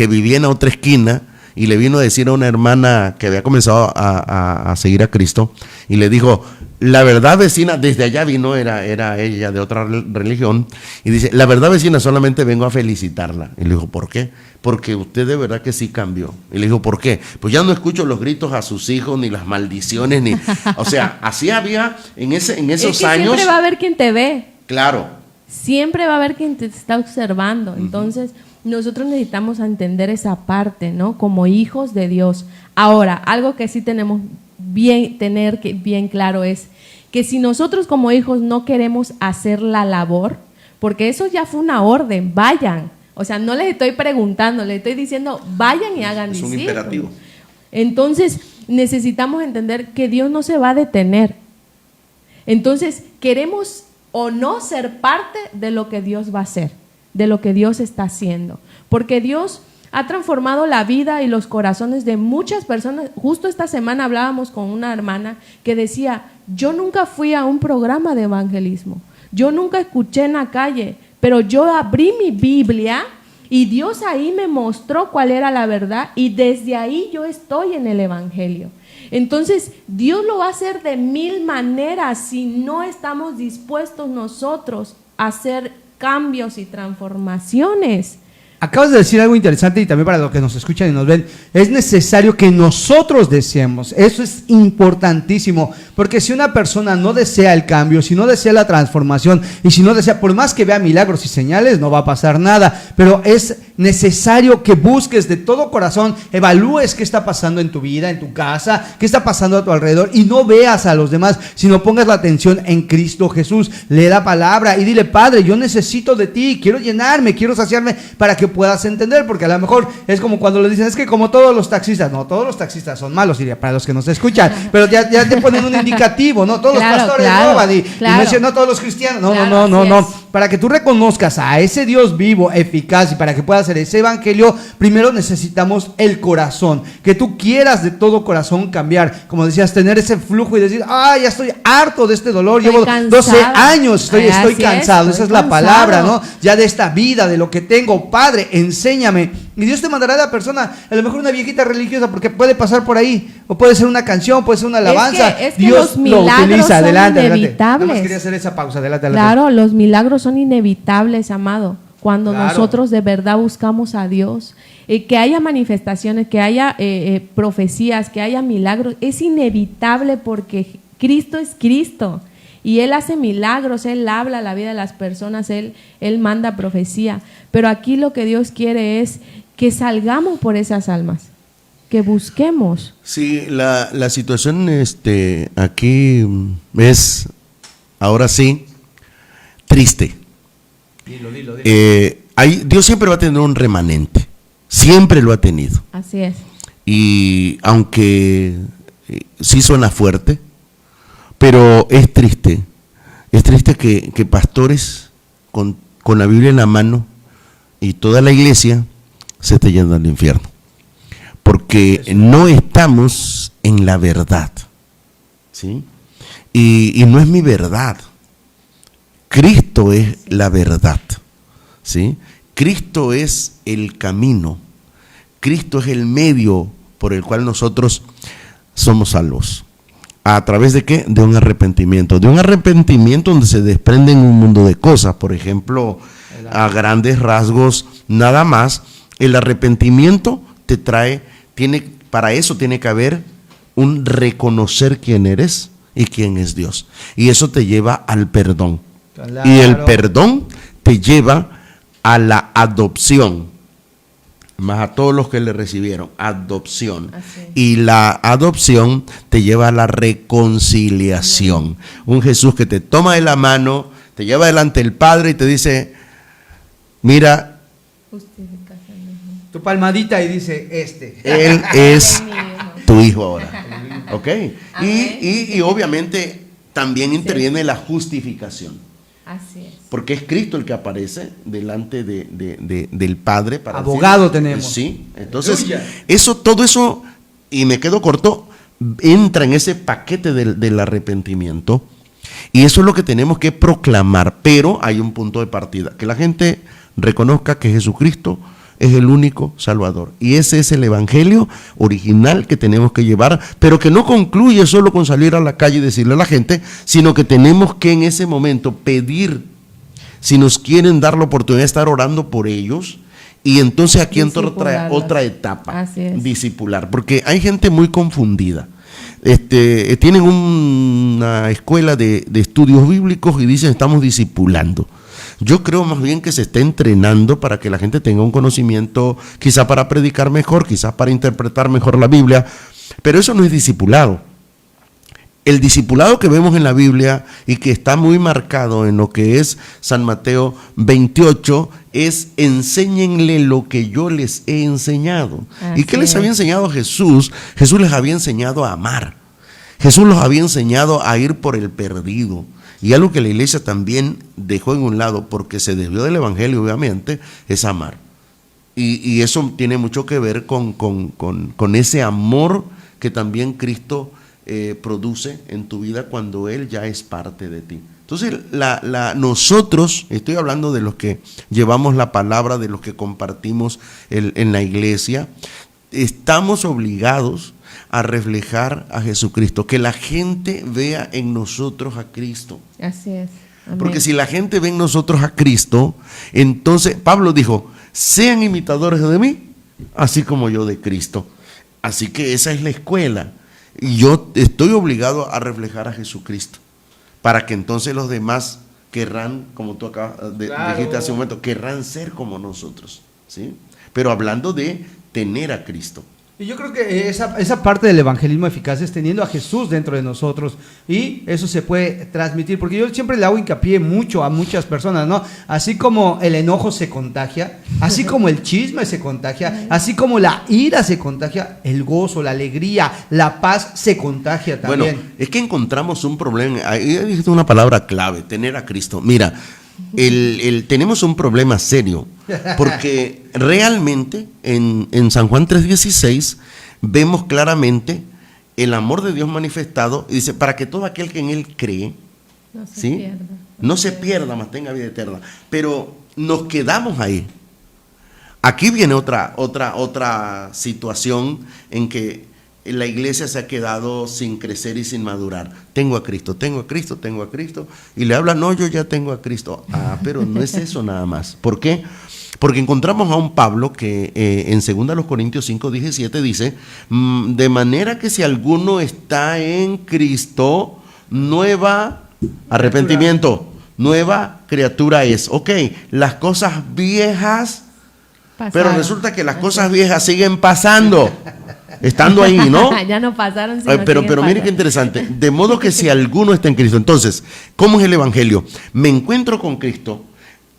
vivía en otra esquina y le vino a decir a una hermana que había comenzado a seguir a Cristo, y le dijo: la verdad, vecina, desde allá vino, era ella de otra religión, y dice: la verdad, vecina, solamente vengo a felicitarla. Y le dijo: ¿por qué? Porque usted de verdad que sí cambió. Y le dijo: ¿por qué? Pues ya no escucho los gritos a sus hijos, ni las maldiciones, ni... O sea, así había en esos años... Siempre va a haber quien te ve. Claro. Siempre va a haber quien te está observando. Entonces, nosotros necesitamos entender esa parte, ¿no? Como hijos de Dios. Ahora, algo que sí tenemos tener bien claro es que si nosotros como hijos no queremos hacer la labor, porque eso ya fue una orden, vayan. O sea, no les estoy preguntando, les estoy diciendo, vayan y hagan discípulos. Es un imperativo. Entonces, necesitamos entender que Dios no se va a detener. Entonces, queremos o no ser parte de lo que Dios va a hacer, de lo que Dios está haciendo. Porque Dios ha transformado la vida y los corazones de muchas personas. Justo esta semana hablábamos con una hermana que decía: yo nunca fui a un programa de evangelismo, yo nunca escuché en la calle, pero yo abrí mi Biblia y Dios ahí me mostró cuál era la verdad, y desde ahí yo estoy en el evangelio. Entonces, Dios lo va a hacer de 1000 maneras si no estamos dispuestos nosotros a hacer cambios y transformaciones. Acabas de decir algo interesante, y también para los que nos escuchan y nos ven, es necesario que nosotros deseemos. Eso es importantísimo, porque si una persona no desea el cambio, si no desea la transformación, y si no desea, por más que vea milagros y señales, no va a pasar nada. Pero es necesario que busques de todo corazón, evalúes qué está pasando en tu vida, en tu casa, qué está pasando a tu alrededor, y no veas a los demás, sino pongas la atención en Cristo Jesús. Lee la palabra y dile: Padre, yo necesito de ti, quiero llenarme, quiero saciarme, para que puedas entender. Porque a lo mejor es como cuando le dicen: es que como todos los taxistas. No, todos los taxistas son malos, diría, para los que nos escuchan, pero ya te ponen un indicativo, ¿no? Todos los pastores roban, y no dicen: no, todos los cristianos. No. Para que tú reconozcas a ese Dios vivo, eficaz, y para que puedas hacer ese evangelio, primero necesitamos el corazón, que tú quieras de todo corazón cambiar, como decías, tener ese flujo y decir: ya estoy harto de este dolor, llevo 12 años, estoy cansado. Esa es la palabra, ¿no? Ya de esta vida, de lo que tengo. Padre, enséñame. Y Dios te mandará a la persona, a lo mejor una viejita religiosa, porque puede pasar por ahí, o puede ser una canción, puede ser una alabanza. Es que Dios lo utiliza. Adelante. Inevitables. Nada más quería hacer esa pausa. Adelante. Claro, los milagros son inevitables, amado. Cuando nosotros de verdad buscamos a Dios, que haya manifestaciones, que haya profecías, que haya milagros, es inevitable, porque Cristo es Cristo. Y Él hace milagros, Él habla la vida de las personas, Él manda profecía. Pero aquí lo que Dios quiere es que salgamos por esas almas, que busquemos. Sí, la situación aquí es, ahora sí, triste. Dilo. Dios siempre va a tener un remanente, siempre lo ha tenido. Así es. Y aunque sí suena fuerte, pero es triste que pastores con la Biblia en la mano y toda la iglesia se esté yendo al infierno, porque no estamos en la verdad, ¿sí? Y no es mi verdad, Cristo es la verdad, ¿sí? Cristo es el camino, Cristo es el medio por el cual nosotros somos salvos. ¿A través de qué? De un arrepentimiento. De un arrepentimiento donde se desprenden un mundo de cosas. Por ejemplo, a grandes rasgos, nada más, el arrepentimiento te trae, para eso tiene que haber un reconocer quién eres y quién es Dios. Y eso te lleva al perdón. Claro. Y el perdón te lleva a la adopción. más a todos los que le recibieron, adopción. Y la adopción te lleva a la reconciliación. Un Jesús que te toma de la mano, te lleva delante del Padre y te dice, mira, tu palmadita y dice, Él es tu hijo ahora. ¿Ok? Y obviamente también interviene la justificación. Así es. Porque es Cristo el que aparece delante del Padre. Para abogado tenemos. Sí, entonces todo eso, y me quedo corto, entra en ese paquete del arrepentimiento. Y eso es lo que tenemos que proclamar. Pero hay un punto de partida, que la gente reconozca que Jesucristo es el único Salvador. Y ese es el evangelio original que tenemos que llevar, pero que no concluye solo con salir a la calle y decirle a la gente, sino que tenemos que en ese momento pedir, si nos quieren dar la oportunidad de estar orando por ellos. Y entonces aquí entra otra etapa, discipular, porque hay gente muy confundida. Tienen una escuela de estudios bíblicos y dicen estamos discipulando. Yo creo más bien que se está entrenando para que la gente tenga un conocimiento, quizá para predicar mejor, quizá para interpretar mejor la Biblia, pero eso no es discipulado. El discipulado que vemos en la Biblia y que está muy marcado en lo que es San Mateo 28 es enséñenle lo que yo les he enseñado. ¿Y qué les había enseñado Jesús? Jesús les había enseñado a amar. Jesús los había enseñado a ir por el perdido. Y algo que la iglesia también dejó en un lado, porque se desvió del evangelio obviamente, es amar. Y eso tiene mucho que ver con ese amor que también Cristo produce en tu vida cuando Él ya es parte de ti. Entonces nosotros, estoy hablando de los que llevamos la palabra, de los que compartimos en la iglesia, estamos obligados a reflejar a Jesucristo, que la gente vea en nosotros a Cristo. Así es. Amén. Porque si la gente ve en nosotros a Cristo, entonces Pablo dijo, sean imitadores de mí, así como yo de Cristo. Así que esa es la escuela. Y yo estoy obligado a reflejar a Jesucristo, para que entonces los demás querrán, como tú acá dijiste hace un momento, querrán ser como nosotros, ¿sí? Pero hablando de tener a Cristo. Y yo creo que esa parte del evangelismo eficaz es teniendo a Jesús dentro de nosotros, y eso se puede transmitir, porque yo siempre le hago hincapié mucho a muchas personas, ¿no? Así como el enojo se contagia, así como el chisme se contagia, así como la ira se contagia, el gozo, la alegría, la paz se contagia también. Bueno, es que encontramos un problema, ahí dijiste una palabra clave, tener a Cristo. Mira, tenemos un problema serio, porque realmente en San Juan 3:16 vemos claramente el amor de Dios manifestado, y dice, para que todo aquel que en Él cree no se pierda, mas tenga vida eterna. Pero nos quedamos ahí. Aquí viene otra situación en que la iglesia se ha quedado sin crecer y sin madurar. Tengo a Cristo, tengo a Cristo, tengo a Cristo. Y le habla, no, yo ya tengo a Cristo. Ah, pero no es eso nada más. ¿Por qué? Porque encontramos a un Pablo que en 2 Corintios 5:17 dice, de manera que si alguno está en Cristo, arrepentimiento, nueva criatura es. Ok, las cosas viejas, pasaron. Pero resulta que las cosas viejas siguen pasando. Estando ahí, ¿no? Ya no pasaron. Pero mire qué interesante. De modo que si alguno está en Cristo. Entonces, ¿cómo es el evangelio? Me encuentro con Cristo.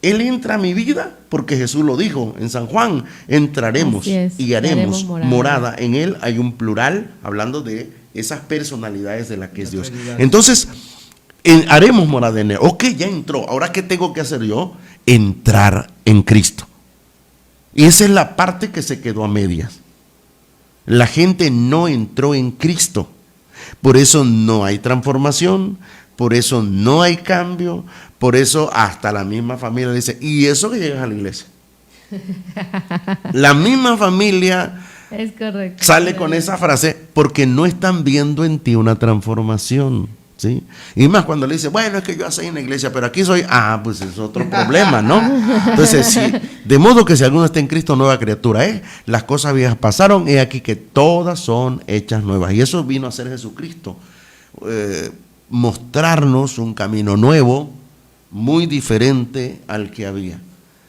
Él entra a mi vida porque Jesús lo dijo en San Juan. Entraremos y haremos morada. En Él hay un plural hablando de esas personalidades de las que es Dios. Entonces, haremos morada en Él. Ok, ya entró. Ahora, ¿qué tengo que hacer yo? Entrar en Cristo. Y esa es la parte que se quedó a medias. La gente no entró en Cristo, por eso no hay transformación, por eso no hay cambio, por eso hasta la misma familia dice, ¿y eso que llegas a la iglesia? La misma familia sale con esa frase porque no están viendo en ti una transformación, ¿sí? Y más cuando le dice, bueno, es que yo soy en la iglesia, pero aquí soy, pues es otro problema, ¿no? Entonces, de modo que si alguno está en Cristo, nueva criatura es, las cosas viejas pasaron, he aquí que todas son hechas nuevas. Y eso vino a ser Jesucristo, mostrarnos un camino nuevo, muy diferente al que había.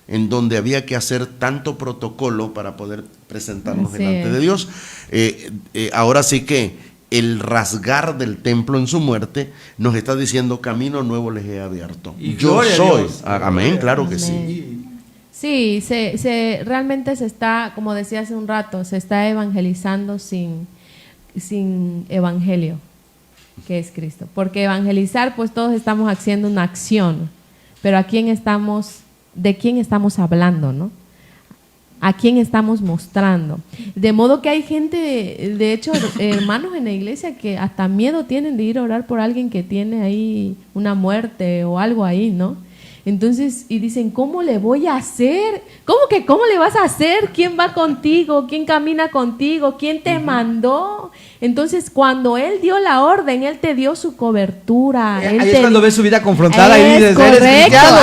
en donde había que hacer tanto protocolo para poder presentarnos delante de Dios. Ahora sí que el rasgar del templo en su muerte nos está diciendo: camino nuevo les he abierto. Y yo soy. Amén, claro que sí. Sí, realmente se está, como decía hace un rato, se está evangelizando sin evangelio, que es Cristo. Porque evangelizar, pues todos estamos haciendo una acción, pero ¿de quién estamos hablando, no? ¿A quién estamos mostrando? De modo que hay gente, de hecho, hermanos en la iglesia que hasta miedo tienen de ir a orar por alguien que tiene ahí una muerte o algo ahí, ¿no? Entonces, y dicen, ¿cómo le voy a hacer? ¿Cómo le vas a hacer? ¿Quién va contigo? ¿Quién camina contigo? ¿Quién te mandó? Entonces, cuando Él dio la orden, Él te dio su cobertura. Ahí es cuando ves su vida confrontada y dices, ¿eres cristiano?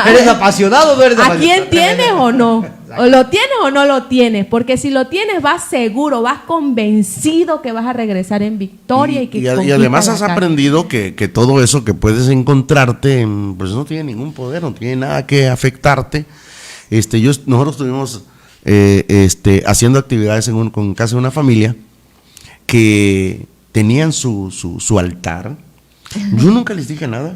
¿Eres apasionado? ¿A quién tienes o no? ¿O lo tienes o no lo tienes? Porque si lo tienes, vas seguro, vas convencido que vas a regresar en victoria. Y además has aprendido que todo eso que puedes encontrarte, pues no tiene ningún poder, no tiene nada que afectarte. Nosotros estuvimos haciendo actividades con casa de una familia que tenían su altar. Yo nunca les dije nada,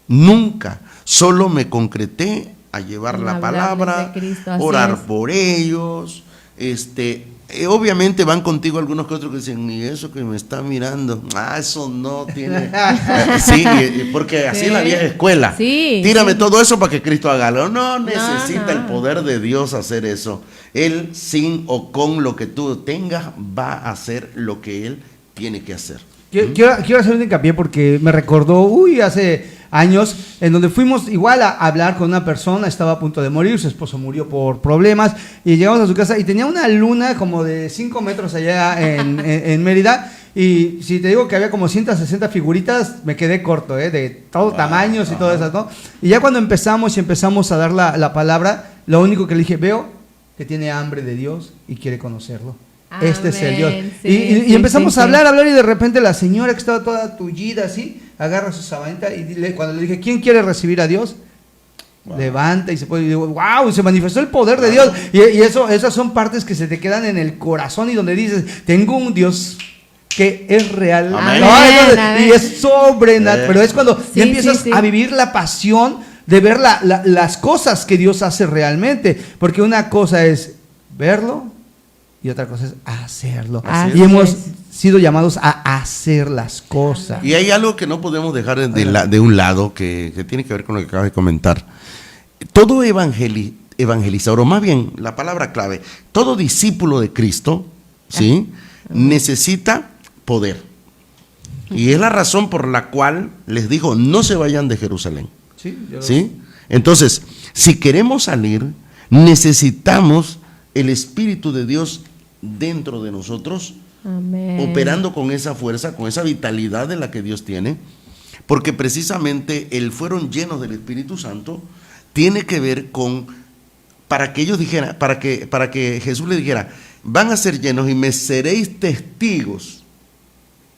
nunca, solo me concreté a llevar la palabra, Cristo, orar por ellos. Obviamente van contigo algunos que otros que dicen, y eso que me está mirando, eso no tiene. Sí, porque así es la vieja escuela. Sí, tírame todo eso para que Cristo haga algo. No necesita el poder de Dios hacer eso. Él, sin o con lo que tú tengas, va a hacer lo que Él tiene que hacer. Quiero hacer un hincapié porque me recordó, hace años, en donde fuimos igual a hablar con una persona, estaba a punto de morir, su esposo murió por problemas, y llegamos a su casa y tenía una luna como de 5 metros allá en Mérida, y si te digo que había como 160 figuritas, me quedé corto, de todos tamaños y todo eso, ¿no? Y ya cuando empezamos a dar la palabra, lo único que le dije, veo que tiene hambre de Dios y quiere conocerlo. Amén. Este es el Dios. Sí, y empezamos a hablar, y de repente la señora que estaba toda tullida así, agarra su sabanita y cuando le dije, ¿quién quiere recibir a Dios? Levanta y se pone, y digo, wow, se manifestó el poder de Dios. Y esas son partes que se te quedan en el corazón y donde dices, tengo un Dios que es real. Amén. Y es sobrenatural. Pero es cuando ya empiezas a vivir la pasión de ver las cosas que Dios hace realmente. Porque una cosa es verlo y otra cosa es hacerlo. Y hemos sido llamados a hacer las cosas. Y hay algo que no podemos dejar de un lado que tiene que ver con lo que acabas de comentar. Todo evangelizador, o más bien la palabra clave, todo discípulo de Cristo, ¿sí? Necesita poder. Y es la razón por la cual les dijo, no se vayan de Jerusalén. ¿Sí? Entonces, si queremos salir, necesitamos el Espíritu de Dios dentro de nosotros. Amén. Operando con esa fuerza, con esa vitalidad de la que Dios tiene, porque precisamente el fueron llenos del Espíritu Santo tiene que ver con, para que ellos dijeran, para que Jesús le dijera, van a ser llenos y me seréis testigos,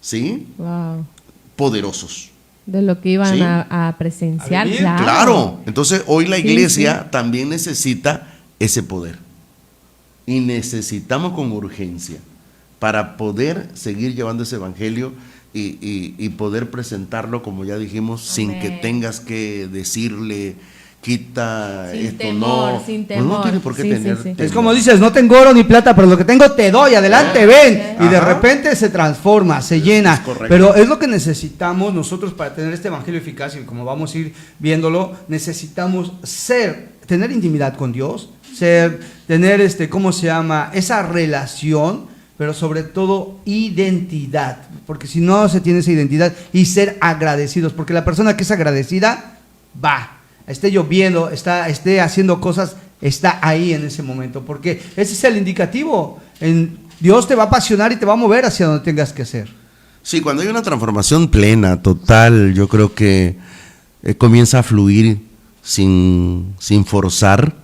¿sí? Wow. Poderosos. De lo que iban a presenciar. Claro. Entonces hoy la iglesia también necesita ese poder. Y necesitamos con urgencia para poder seguir llevando ese evangelio y poder presentarlo, como ya dijimos, Amén. Sin que tengas que decirle, quita sin esto, temor, no. Sin temor. No tiene por qué tener temor. Es como dices, no tengo oro ni plata, pero lo que tengo te doy, adelante, ven. Y de repente se transforma, se llena. Pero es lo que necesitamos nosotros para tener este evangelio eficaz, y como vamos a ir viéndolo, necesitamos tener intimidad con Dios, tener esa relación, pero sobre todo identidad, porque si no se tiene esa identidad, y ser agradecidos, porque la persona que es agradecida esté lloviendo, esté haciendo cosas, está ahí en ese momento, porque ese es el indicativo. Dios te va a apasionar y te va a mover hacia donde tengas que ser. Sí, cuando hay una transformación plena, total, yo creo que comienza a fluir sin forzar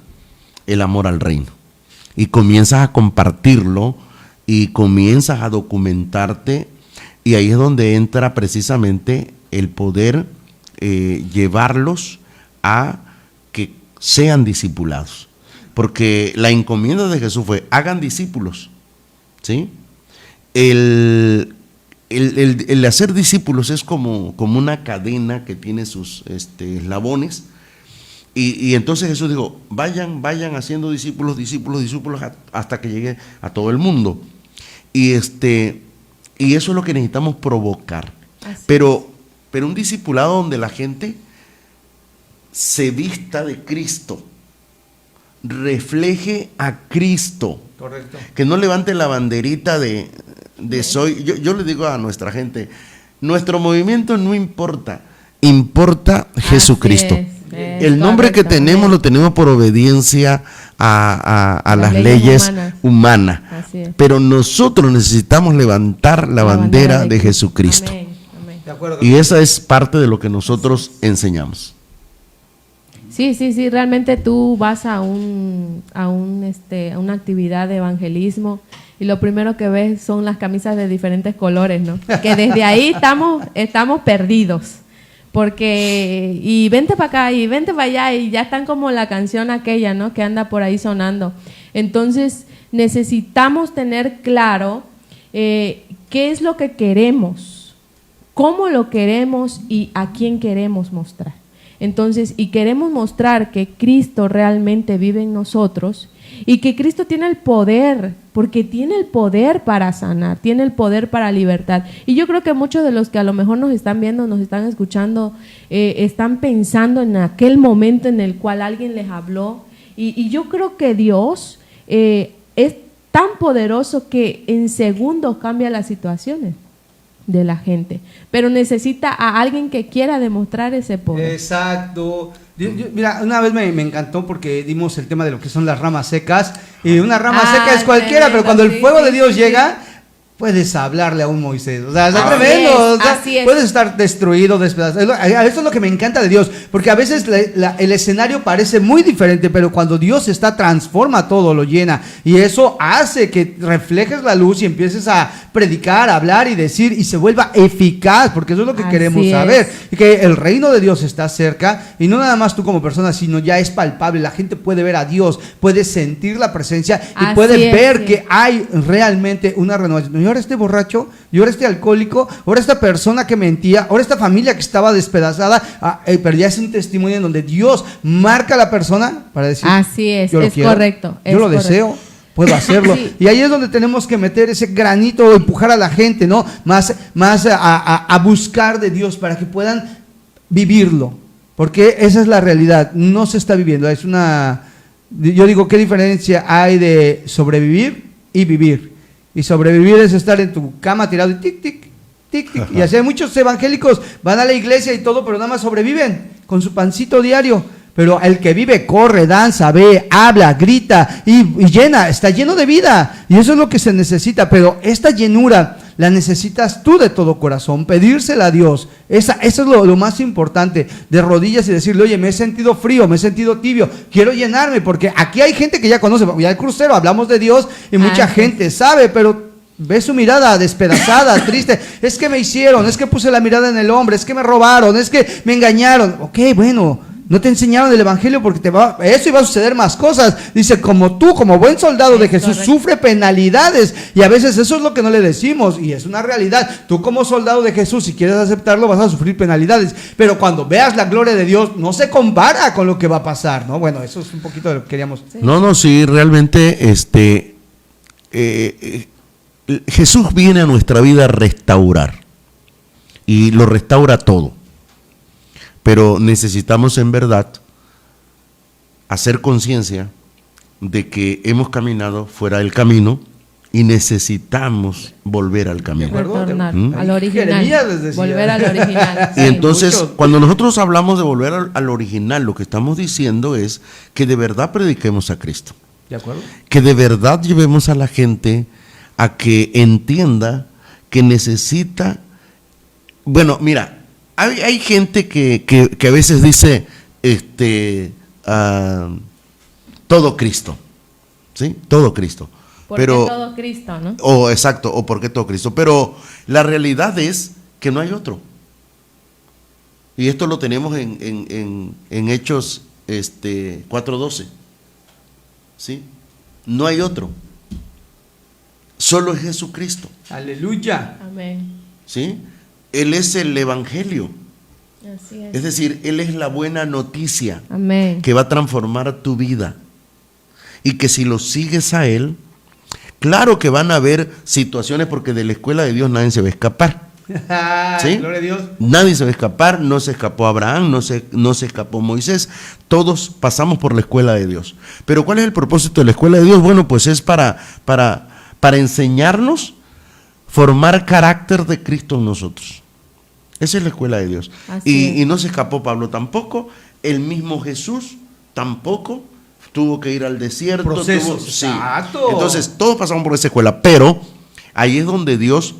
el amor al reino, y comienzas a compartirlo y comienzas a documentarte, y ahí es donde entra precisamente el poder llevarlos a que sean discipulados. Porque la encomienda de Jesús fue, hagan discípulos, ¿sí? El hacer discípulos es como una cadena que tiene sus eslabones, y entonces Jesús dijo, vayan haciendo discípulos, hasta que llegue a todo el mundo. Y eso es lo que necesitamos provocar. Pero un discipulado donde la gente se vista de Cristo, refleje a Cristo. Correcto. Que no levante la banderita de soy. Yo le digo a nuestra gente, nuestro movimiento no importa, importa Jesucristo. El nombre que tenemos lo tenemos por obediencia a las leyes humanas. Pero nosotros necesitamos levantar la bandera de Jesucristo. Amén. Amén. De acuerdo. Y esa es parte de lo que nosotros enseñamos. Sí, realmente tú vas a una actividad de evangelismo y lo primero que ves son las camisas de diferentes colores, ¿no? Que desde ahí estamos perdidos, porque y vente para acá y vente para allá y ya están como la canción aquella, ¿no? Que anda por ahí sonando. Entonces necesitamos tener claro qué es lo que queremos, cómo lo queremos y a quién queremos mostrar. Entonces, y queremos mostrar que Cristo realmente vive en nosotros y que Cristo tiene el poder, porque tiene el poder para sanar, tiene el poder para libertad. Y yo creo que muchos de los que a lo mejor nos están viendo, nos están escuchando, están pensando en aquel momento en el cual alguien les habló. Y yo creo que Dios es tan poderoso que en segundos cambia las situaciones de la gente, pero necesita a alguien que quiera demostrar ese poder. Exacto. Mira, una vez me encantó porque dimos el tema de lo que son las ramas secas, y una rama seca es cualquiera, pero cuando el fuego de Dios llega, puedes hablarle a un Moisés, o sea, está tremendo, o sea, puedes estar destruido, despedazado. Esto es lo que me encanta de Dios, porque a veces el escenario parece muy diferente, pero cuando Dios está, transforma todo, lo llena, y eso hace que reflejes la luz y empieces a predicar, a hablar y decir, y se vuelva eficaz, porque eso es lo que queremos saber, y que el reino de Dios está cerca, y no nada más tú como persona, sino ya es palpable, la gente puede ver a Dios, puede sentir la presencia, y puede ver que hay realmente una renovación. Y ahora este borracho, y ahora este alcohólico, ahora esta persona que mentía, ahora esta familia que estaba despedazada, pero ya es un testimonio en donde Dios marca a la persona para decir, así es, yo lo quiero, correcto, yo lo deseo, puedo hacerlo. Sí. Y ahí es donde tenemos que meter ese granito, empujar a la gente, ¿no? Más a buscar de Dios para que puedan vivirlo, porque esa es la realidad, no se está viviendo. Yo digo, ¿qué diferencia hay de sobrevivir y vivir? Y sobrevivir es estar en tu cama tirado y tic, tic, tic, tic. Y así hay muchos evangélicos, van a la iglesia y todo, pero nada más sobreviven con su pancito diario. Pero el que vive, corre, danza, ve, habla, grita y llena, está lleno de vida. Y eso es lo que se necesita, pero esta llenura la necesitas tú de todo corazón, pedírsela a Dios. Eso es lo más importante, de rodillas y decirle, oye, me he sentido frío, me he sentido tibio, quiero llenarme, porque aquí hay gente que ya conoce, ya el crucero, hablamos de Dios y mucha gente sabe, pero ve su mirada despedazada, triste, es que me hicieron, es que puse la mirada en el hombre, es que me robaron, es que me engañaron. Ok, bueno, no te enseñaron el evangelio porque eso iba a suceder más cosas. Dice, como tú, como buen soldado de Jesús, sufre penalidades. Y a veces eso es lo que no le decimos, y es una realidad. Tú como soldado de Jesús, si quieres aceptarlo, vas a sufrir penalidades. Pero cuando veas la gloria de Dios, no se compara con lo que va a pasar, ¿no? Bueno, eso es un poquito de lo que queríamos. Sí. Sí, realmente Jesús viene a nuestra vida a restaurar. Y lo restaura todo. Pero necesitamos en verdad hacer conciencia de que hemos caminado fuera del camino y necesitamos volver al camino. Retornar al original. Volver al original. Y entonces, cuando nosotros hablamos de volver al original, lo que estamos diciendo es que de verdad prediquemos a Cristo. ¿De acuerdo? Que de verdad llevemos a la gente a que entienda que necesita... Bueno, mira... Hay gente que a veces dice, todo Cristo, ¿sí? Todo Cristo. ¿Por qué todo Cristo, no? Exacto, o ¿por qué todo Cristo? Pero la realidad es que no hay otro. Y esto lo tenemos en Hechos 4:12. ¿Sí? No hay otro. Solo es Jesucristo. Aleluya. Amén. ¿Sí? Él es el evangelio. Así es. Es decir, Él es la buena noticia. Amén. Que va a transformar tu vida. Y que si lo sigues a Él, claro que van a haber situaciones, porque de la escuela de Dios nadie se va a escapar. ¿Sí? Gloria a Dios. Nadie se va a escapar. No se escapó Abraham, no se escapó Moisés. Todos pasamos por la escuela de Dios. Pero ¿cuál es el propósito de la escuela de Dios? Bueno, pues es para enseñarnos, formar carácter de Cristo en nosotros. Esa es la escuela de Dios. Y no se escapó Pablo tampoco. El mismo Jesús tampoco. Tuvo que ir al desierto. Procesos. Sí. Exacto. Entonces todos pasamos por esa escuela, pero ahí es donde Dios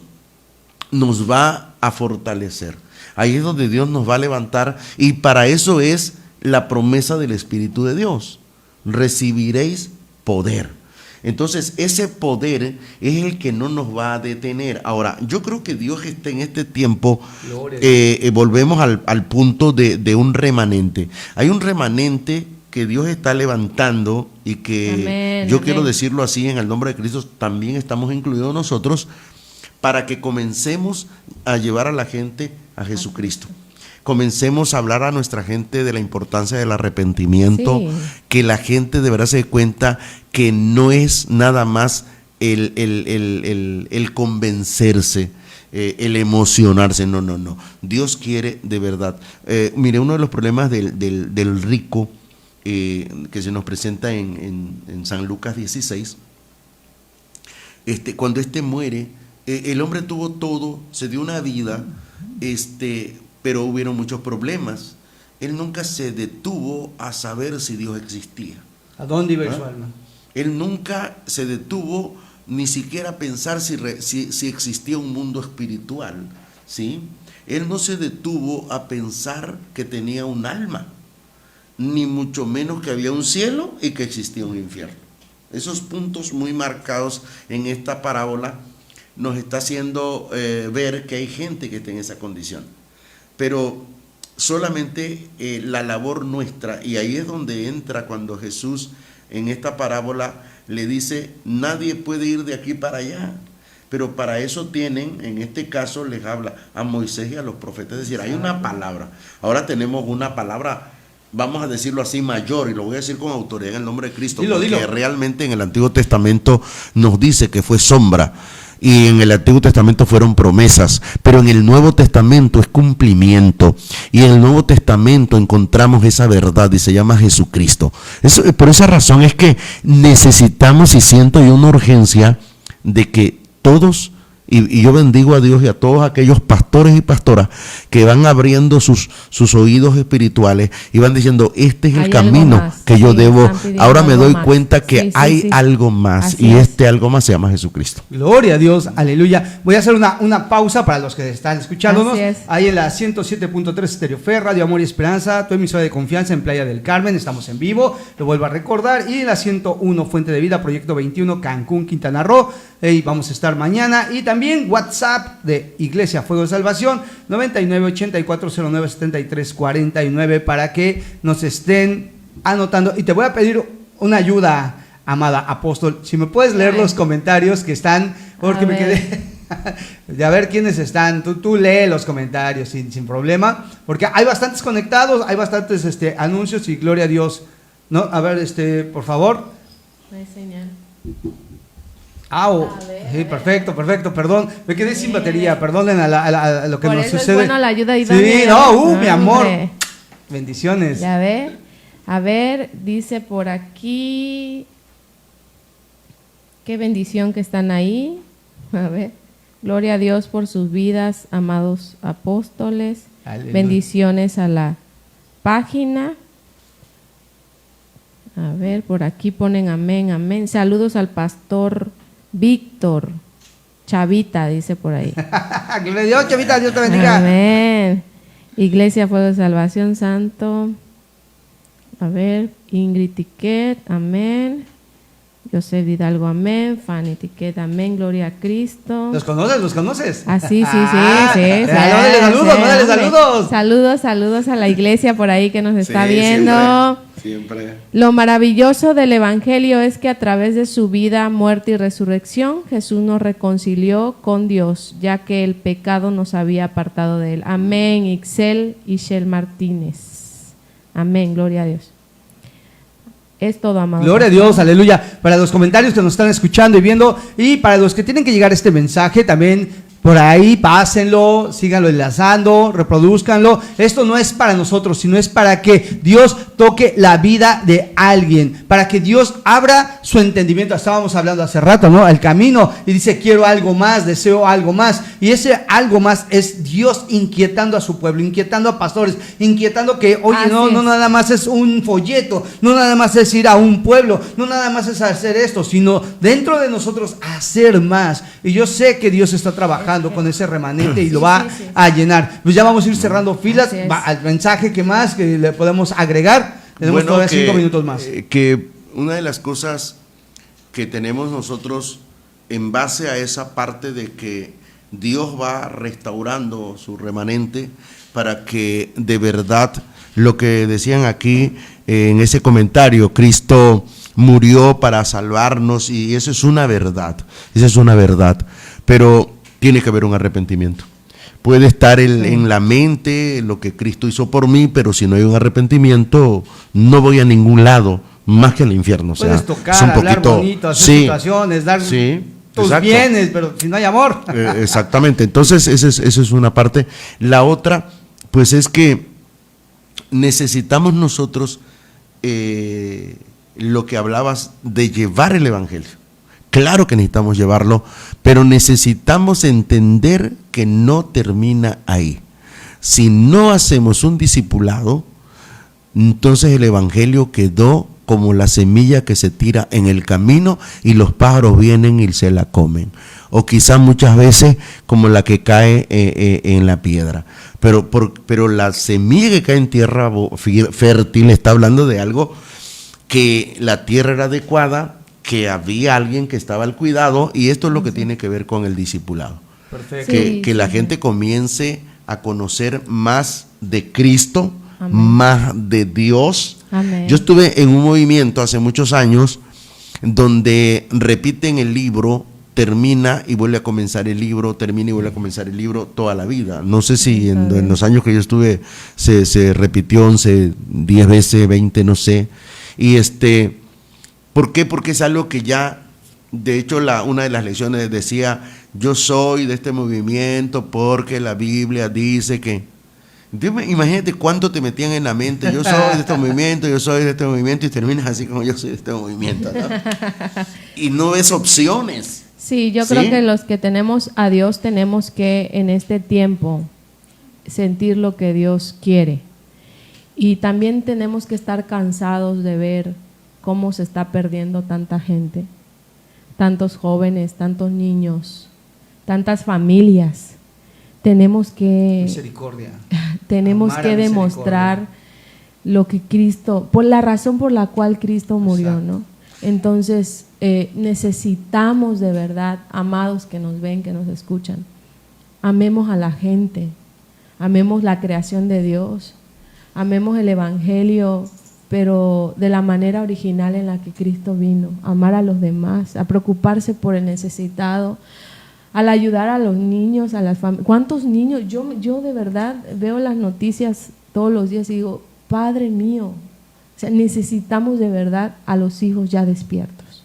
nos va a fortalecer. Ahí es donde Dios nos va a levantar, y para eso es la promesa del Espíritu de Dios. Recibiréis poder. Entonces ese poder es el que no nos va a detener. Ahora, yo creo que Dios está en este tiempo, volvemos al punto de un remanente. Hay un remanente que Dios está levantando, y que quiero decirlo así, en el nombre de Cristo también estamos incluidos nosotros, para que comencemos a llevar a la gente a Jesucristo. Comencemos a hablar a nuestra gente de la importancia del arrepentimiento, que la gente de verdad se dé cuenta que no es nada más el convencerse, el emocionarse, no. Dios quiere de verdad. Mire, uno de los problemas del rico, que se nos presenta en San Lucas 16, cuando muere, el hombre tuvo todo, se dio una vida, pero hubieron muchos problemas. Él nunca se detuvo a saber si Dios existía. ¿A dónde iba su alma? Él nunca se detuvo ni siquiera a pensar si existía un mundo espiritual, ¿sí? Él no se detuvo a pensar que tenía un alma, ni mucho menos que había un cielo y que existía un infierno. Esos puntos muy marcados en esta parábola nos está haciendo ver que hay gente que está en esa condición. Pero solamente la labor nuestra, y ahí es donde entra cuando Jesús en esta parábola le dice: nadie puede ir de aquí para allá, pero para eso tienen, en este caso les habla a Moisés y a los profetas. Es decir, hay una palabra. Ahora tenemos una palabra, vamos a decirlo así, mayor, y lo voy a decir con autoridad en el nombre de Cristo, porque realmente en el Antiguo Testamento nos dice que fue sombra, y en el Antiguo Testamento fueron promesas, pero en el Nuevo Testamento es cumplimiento, y en el Nuevo Testamento encontramos esa verdad, y se llama Jesucristo. Por esa razón es que necesitamos, y siento yo una urgencia de que todos, y yo bendigo a Dios y a todos aquellos pastores y pastoras que van abriendo sus oídos espirituales y van diciendo: este es el camino que yo debo. Ahora me doy cuenta que hay algo más, y algo más se llama Jesucristo. Gloria a Dios, aleluya. Voy a hacer una pausa para los que están escuchándonos. Ahí en la 107.3 Estéreo Fe, Radio Amor y Esperanza, tu emisora de confianza en Playa del Carmen. Estamos en vivo, lo vuelvo a recordar. Y en la 101 Fuente de Vida, Proyecto 21, Cancún, Quintana Roo. Y vamos a estar mañana. Y también WhatsApp de Iglesia Fuego de Salvación, 9984097349, para que nos estén anotando. Y te voy a pedir una ayuda, amada apóstol, si me puedes leer los comentarios que están, porque me quedé de a ver quiénes están. Tú lee los comentarios sin problema, porque hay bastantes conectados, hay bastantes anuncios, y gloria a Dios, ¿no? A ver, por favor. No hay señal. Sí, perfecto, perdón, me quedé sin batería, perdonen a lo que nos sucede. Es bueno la ayuda mi amor, bendiciones. Ya ver, a ver, dice por aquí, qué bendición que están ahí. A ver, gloria a Dios por sus vidas, amados apóstoles. Aleluya. Bendiciones a la página. A ver, por aquí ponen amén. Saludos al pastor Víctor Chavita, dice por ahí. Gloria a Dios, Chavita, Dios te bendiga. Amén. Iglesia Fuego de Salvación Santo. A ver, Ingrid Tiquet, amén. José Hidalgo, amén. Fanny Tiquet, amén. Gloria a Cristo. ¿Los conoces? Ah, sí. Saludos. Saludos a la iglesia por ahí que nos está viendo. Siempre. Lo maravilloso del Evangelio es que a través de su vida, muerte y resurrección, Jesús nos reconcilió con Dios, ya que el pecado nos había apartado de él. Amén, Ixel y Shel Martínez. Amén, gloria a Dios. Es todo, amado. Gloria a Dios, aleluya. Para los comentarios que nos están escuchando y viendo, y para los que tienen que llegar este mensaje, también por ahí pásenlo, síganlo enlazando, reproduzcanlo. Esto no es para nosotros, sino es para que Dios toque la vida de alguien, para que Dios abra su entendimiento. Estábamos hablando hace rato, ¿no? El camino, y dice, quiero algo más, deseo algo más. Y ese algo más es Dios inquietando a su pueblo, inquietando a pastores, inquietando que, oye, no nada más es un folleto, no nada más es ir a un pueblo, no nada más es hacer esto, sino dentro de nosotros hacer más. Y yo sé que Dios está trabajando con ese remanente y lo va a llenar. Pues ya vamos a ir cerrando filas al mensaje que más que le podemos agregar. Tenemos todavía 5 minutos más. Que una de las cosas que tenemos nosotros en base a esa parte de que Dios va restaurando su remanente para que de verdad lo que decían aquí en ese comentario, Cristo murió para salvarnos, y eso es una verdad, pero tiene que haber un arrepentimiento. Puede estar en la mente lo que Cristo hizo por mí, pero si no hay un arrepentimiento, no voy a ningún lado, más que al infierno. Puedes tocar, es un hablar poquito, bonito, hacer situaciones, dar tus bienes, pero si no hay amor. Exactamente, entonces esa es una parte. La otra, pues es que necesitamos nosotros lo que hablabas de llevar el evangelio. Claro que necesitamos llevarlo, pero necesitamos entender que no termina ahí. Si no hacemos un discipulado, entonces el evangelio quedó como la semilla que se tira en el camino y los pájaros vienen y se la comen. O quizás muchas veces como la que cae en la piedra. Pero la semilla que cae en tierra fértil está hablando de algo que la tierra era adecuada, que había alguien que estaba al cuidado, y esto es lo que tiene que ver con el discipulado. Perfecto. Que la gente comience a conocer más de Cristo, más de Dios. Amén. Yo estuve en un movimiento hace muchos años donde repiten el libro, termina y vuelve a comenzar el libro, termina y vuelve a comenzar el libro toda la vida. No sé si en los años que yo estuve se repitió 11, 10 veces, 20, no sé. Y ¿por qué? Porque es algo que ya, de hecho, una de las lecciones decía, yo soy de este movimiento porque la Biblia dice que... Entonces, imagínate cuánto te metían en la mente, yo soy de este movimiento, yo soy de este movimiento, y terminas así como yo soy de este movimiento, ¿no? Y no ves opciones. Sí, yo creo que los que tenemos a Dios tenemos que en este tiempo sentir lo que Dios quiere. Y también tenemos que estar cansados de ver cómo se está perdiendo tanta gente, tantos jóvenes, tantos niños, tantas familias. Tenemos que demostrar lo que Cristo, por la razón por la cual Cristo murió, ¿no? Entonces necesitamos de verdad, amados que nos ven, que nos escuchan, amemos a la gente, amemos la creación de Dios, amemos el evangelio, pero de la manera original en la que Cristo vino, amar a los demás, a preocuparse por el necesitado, al ayudar a los niños, a las familias. ¿Cuántos niños? Yo de verdad veo las noticias todos los días y digo, Padre mío, o sea, necesitamos de verdad a los hijos ya despiertos.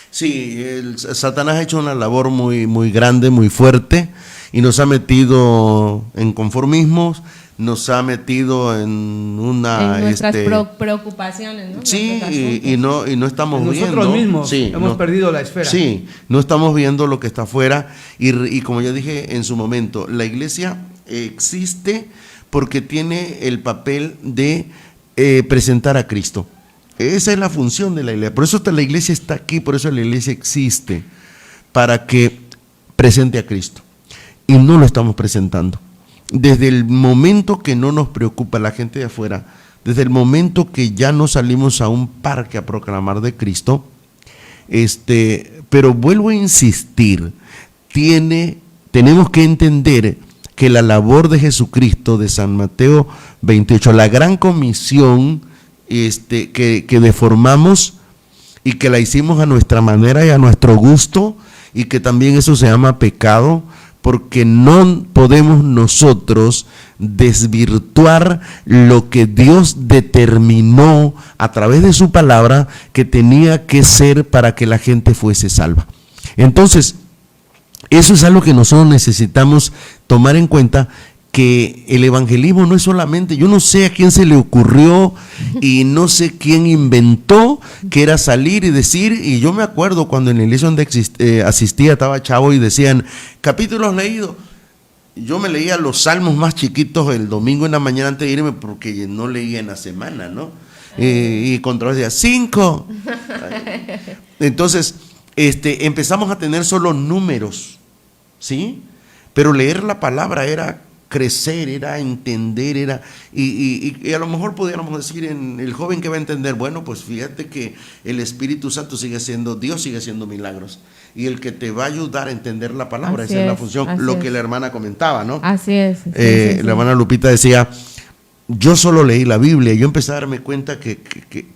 Sí, Satanás ha hecho una labor muy, muy grande, muy fuerte, y nos ha metido en conformismos, nos ha metido en nuestras preocupaciones, ¿no? Sí, y no estamos viendo. Nosotros mismos hemos perdido la esfera. Sí, no estamos viendo lo que está afuera, y como ya dije en su momento, la iglesia existe porque tiene el papel de presentar a Cristo. Esa es la función de la iglesia. Por eso la iglesia está aquí, por eso la iglesia existe, para que presente a Cristo. Y no lo estamos presentando. Desde el momento que no nos preocupa la gente de afuera, desde el momento que ya no salimos a un parque a proclamar de Cristo, pero vuelvo a insistir, tenemos que entender que la labor de Jesucristo, de San Mateo 28, la gran comisión que deformamos y que la hicimos a nuestra manera y a nuestro gusto, y que también eso se llama pecado, porque no podemos nosotros desvirtuar lo que Dios determinó a través de su palabra que tenía que ser para que la gente fuese salva. Entonces, eso es algo que nosotros necesitamos tomar en cuenta, que el evangelismo no es solamente, yo no sé a quién se le ocurrió y no sé quién inventó que era salir y decir, y yo me acuerdo cuando en la iglesia donde asistía, estaba chavo y decían, capítulos leídos. Yo me leía los salmos más chiquitos el domingo en la mañana antes de irme, porque no leía en la semana, ¿no? Y contra decía, 5. Entonces, empezamos a tener solo números, ¿sí? Pero leer la palabra era crecer, era entender, era y a lo mejor pudiéramos decir en el joven que va a entender, bueno, pues fíjate que el Espíritu Santo sigue siendo, Dios sigue haciendo milagros, y el que te va a ayudar a entender la palabra, esa es la función, lo que la hermana comentaba, ¿no? Así es. La hermana Lupita decía, yo solo leí la Biblia, yo empecé a darme cuenta que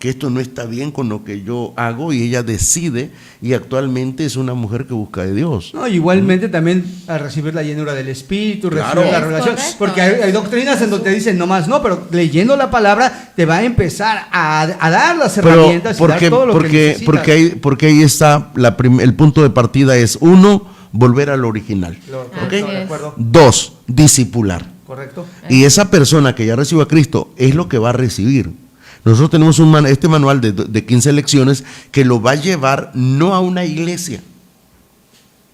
esto no está bien con lo que yo hago, y ella decide, y actualmente es una mujer que busca de Dios. No, igualmente también a recibir la llenura del Espíritu, claro, recibir la relación, correcto. porque hay doctrinas en donde te dicen nomás no, pero leyendo la palabra te va a empezar a dar las herramientas y dar todo lo que necesitas. Porque ahí está el punto de partida es 1, volver al original. ¿Okay? De acuerdo. 2, discipular. Correcto. Y esa persona que ya recibió a Cristo es lo que va a recibir. Nosotros tenemos este manual de 15 lecciones que lo va a llevar no a una iglesia,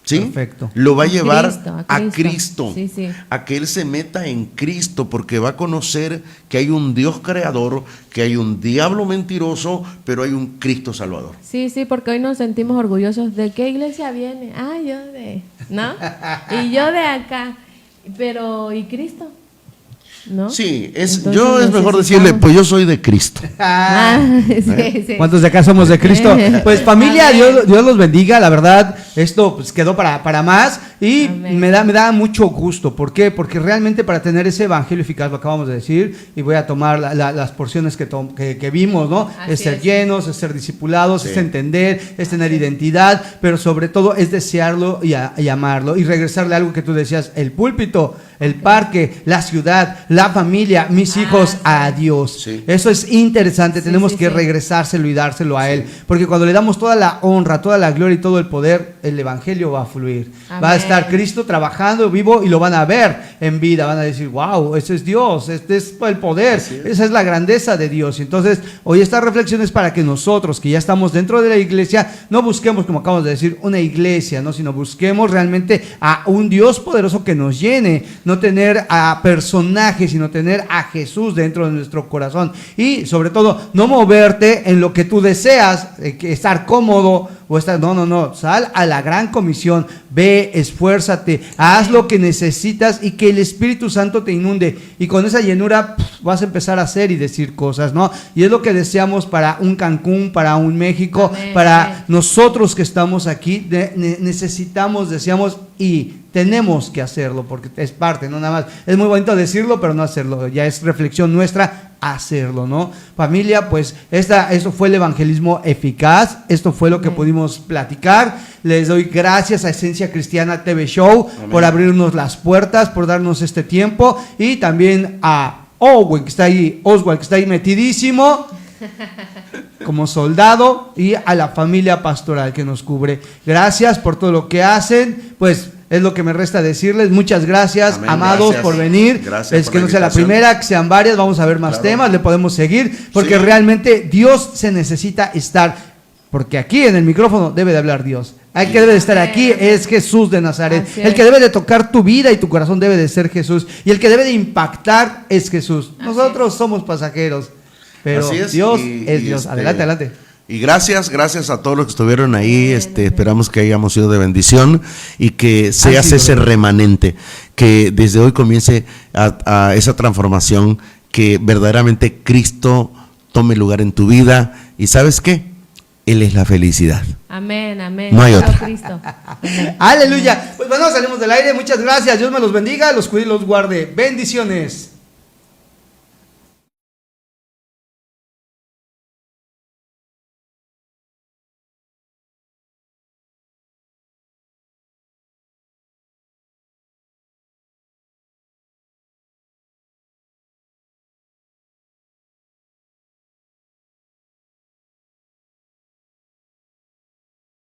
¿sí? Perfecto. Lo va a llevar a Cristo, Sí, sí. a que él se meta en Cristo, porque va a conocer que hay un Dios creador, que hay un diablo mentiroso, pero hay un Cristo salvador. Sí, sí, porque hoy nos sentimos orgullosos. ¿De qué iglesia viene? Ah, yo de... ¿no? Y yo de acá. Pero, ¿y Cristo? ¿No? Sí, Entonces yo es mejor decirle, pues yo soy de Cristo. Sí. ¿Cuántos de acá somos de Cristo? Pues familia, Dios los bendiga, la verdad, esto pues quedó para más, y me da mucho gusto. ¿Por qué? Porque realmente para tener ese evangelio eficaz, lo acabamos de decir, y voy a tomar las porciones que vimos, ¿no? Es ser llenos, es ser discipulados, sí, es entender, es tener identidad, pero sobre todo es desearlo y amarlo, y regresarle a algo que tú decías, el púlpito, el parque, la ciudad, la familia, mis hijos, a Dios. Sí. Eso es interesante, tenemos que regresárselo y dárselo a Él, porque cuando le damos toda la honra, toda la gloria y todo el poder, el evangelio va a fluir. Amén. Va a estar Cristo trabajando vivo, y lo van a ver en vida, van a decir, wow, ese es Dios, este es el poder, esa es la grandeza de Dios. Entonces, hoy esta reflexión es para que nosotros, que ya estamos dentro de la iglesia, no busquemos, como acabamos de decir, una iglesia, ¿no? Sino busquemos realmente a un Dios poderoso que nos llene, no tener a personajes, sino tener a Jesús dentro de nuestro corazón, y sobre todo no moverte en lo que tú deseas, estar cómodo o estar, no, sal a la gran comisión, ve, esfuérzate, haz lo que necesitas, y que el Espíritu Santo te inunde, y con esa llenura vas a empezar a hacer y decir cosas, ¿no? Y es lo que deseamos para un Cancún, para un México, para nosotros que estamos aquí, necesitamos, deseamos y tenemos que hacerlo, porque es parte, no nada más. Es muy bonito decirlo, pero no hacerlo. Ya es reflexión nuestra hacerlo, ¿no? Familia, pues esto fue el evangelismo eficaz. Esto fue lo que pudimos platicar. Les doy gracias a Esencia Cristiana TV Show por abrirnos las puertas, por darnos este tiempo, y también a Oswald, que está ahí metidísimo como soldado, y a la familia pastoral que nos cubre. Gracias por todo lo que hacen. Pues es lo que me resta decirles. Muchas gracias, amados, por venir. Gracias. Es que no sea la primera, que sean varias. Vamos a ver más temas, le podemos seguir, porque realmente Dios se necesita estar, porque aquí en el micrófono debe de hablar Dios. El que debe de estar aquí es Jesús de Nazaret. El que debe de tocar tu vida y tu corazón debe de ser Jesús, y el que debe de impactar es Jesús. Nosotros somos pasajeros, pero Dios es Dios. Adelante. Y gracias a todos los que estuvieron ahí. Esperamos que hayamos sido de bendición, y que seas ese remanente, que desde hoy comience a esa transformación, que verdaderamente Cristo tome lugar en tu vida. Y ¿sabes qué? Él es la felicidad. Amén. No hay otra. Cristo. Aleluya. Pues bueno, salimos del aire. Muchas gracias. Dios me los bendiga, los cuide y los guarde. Bendiciones.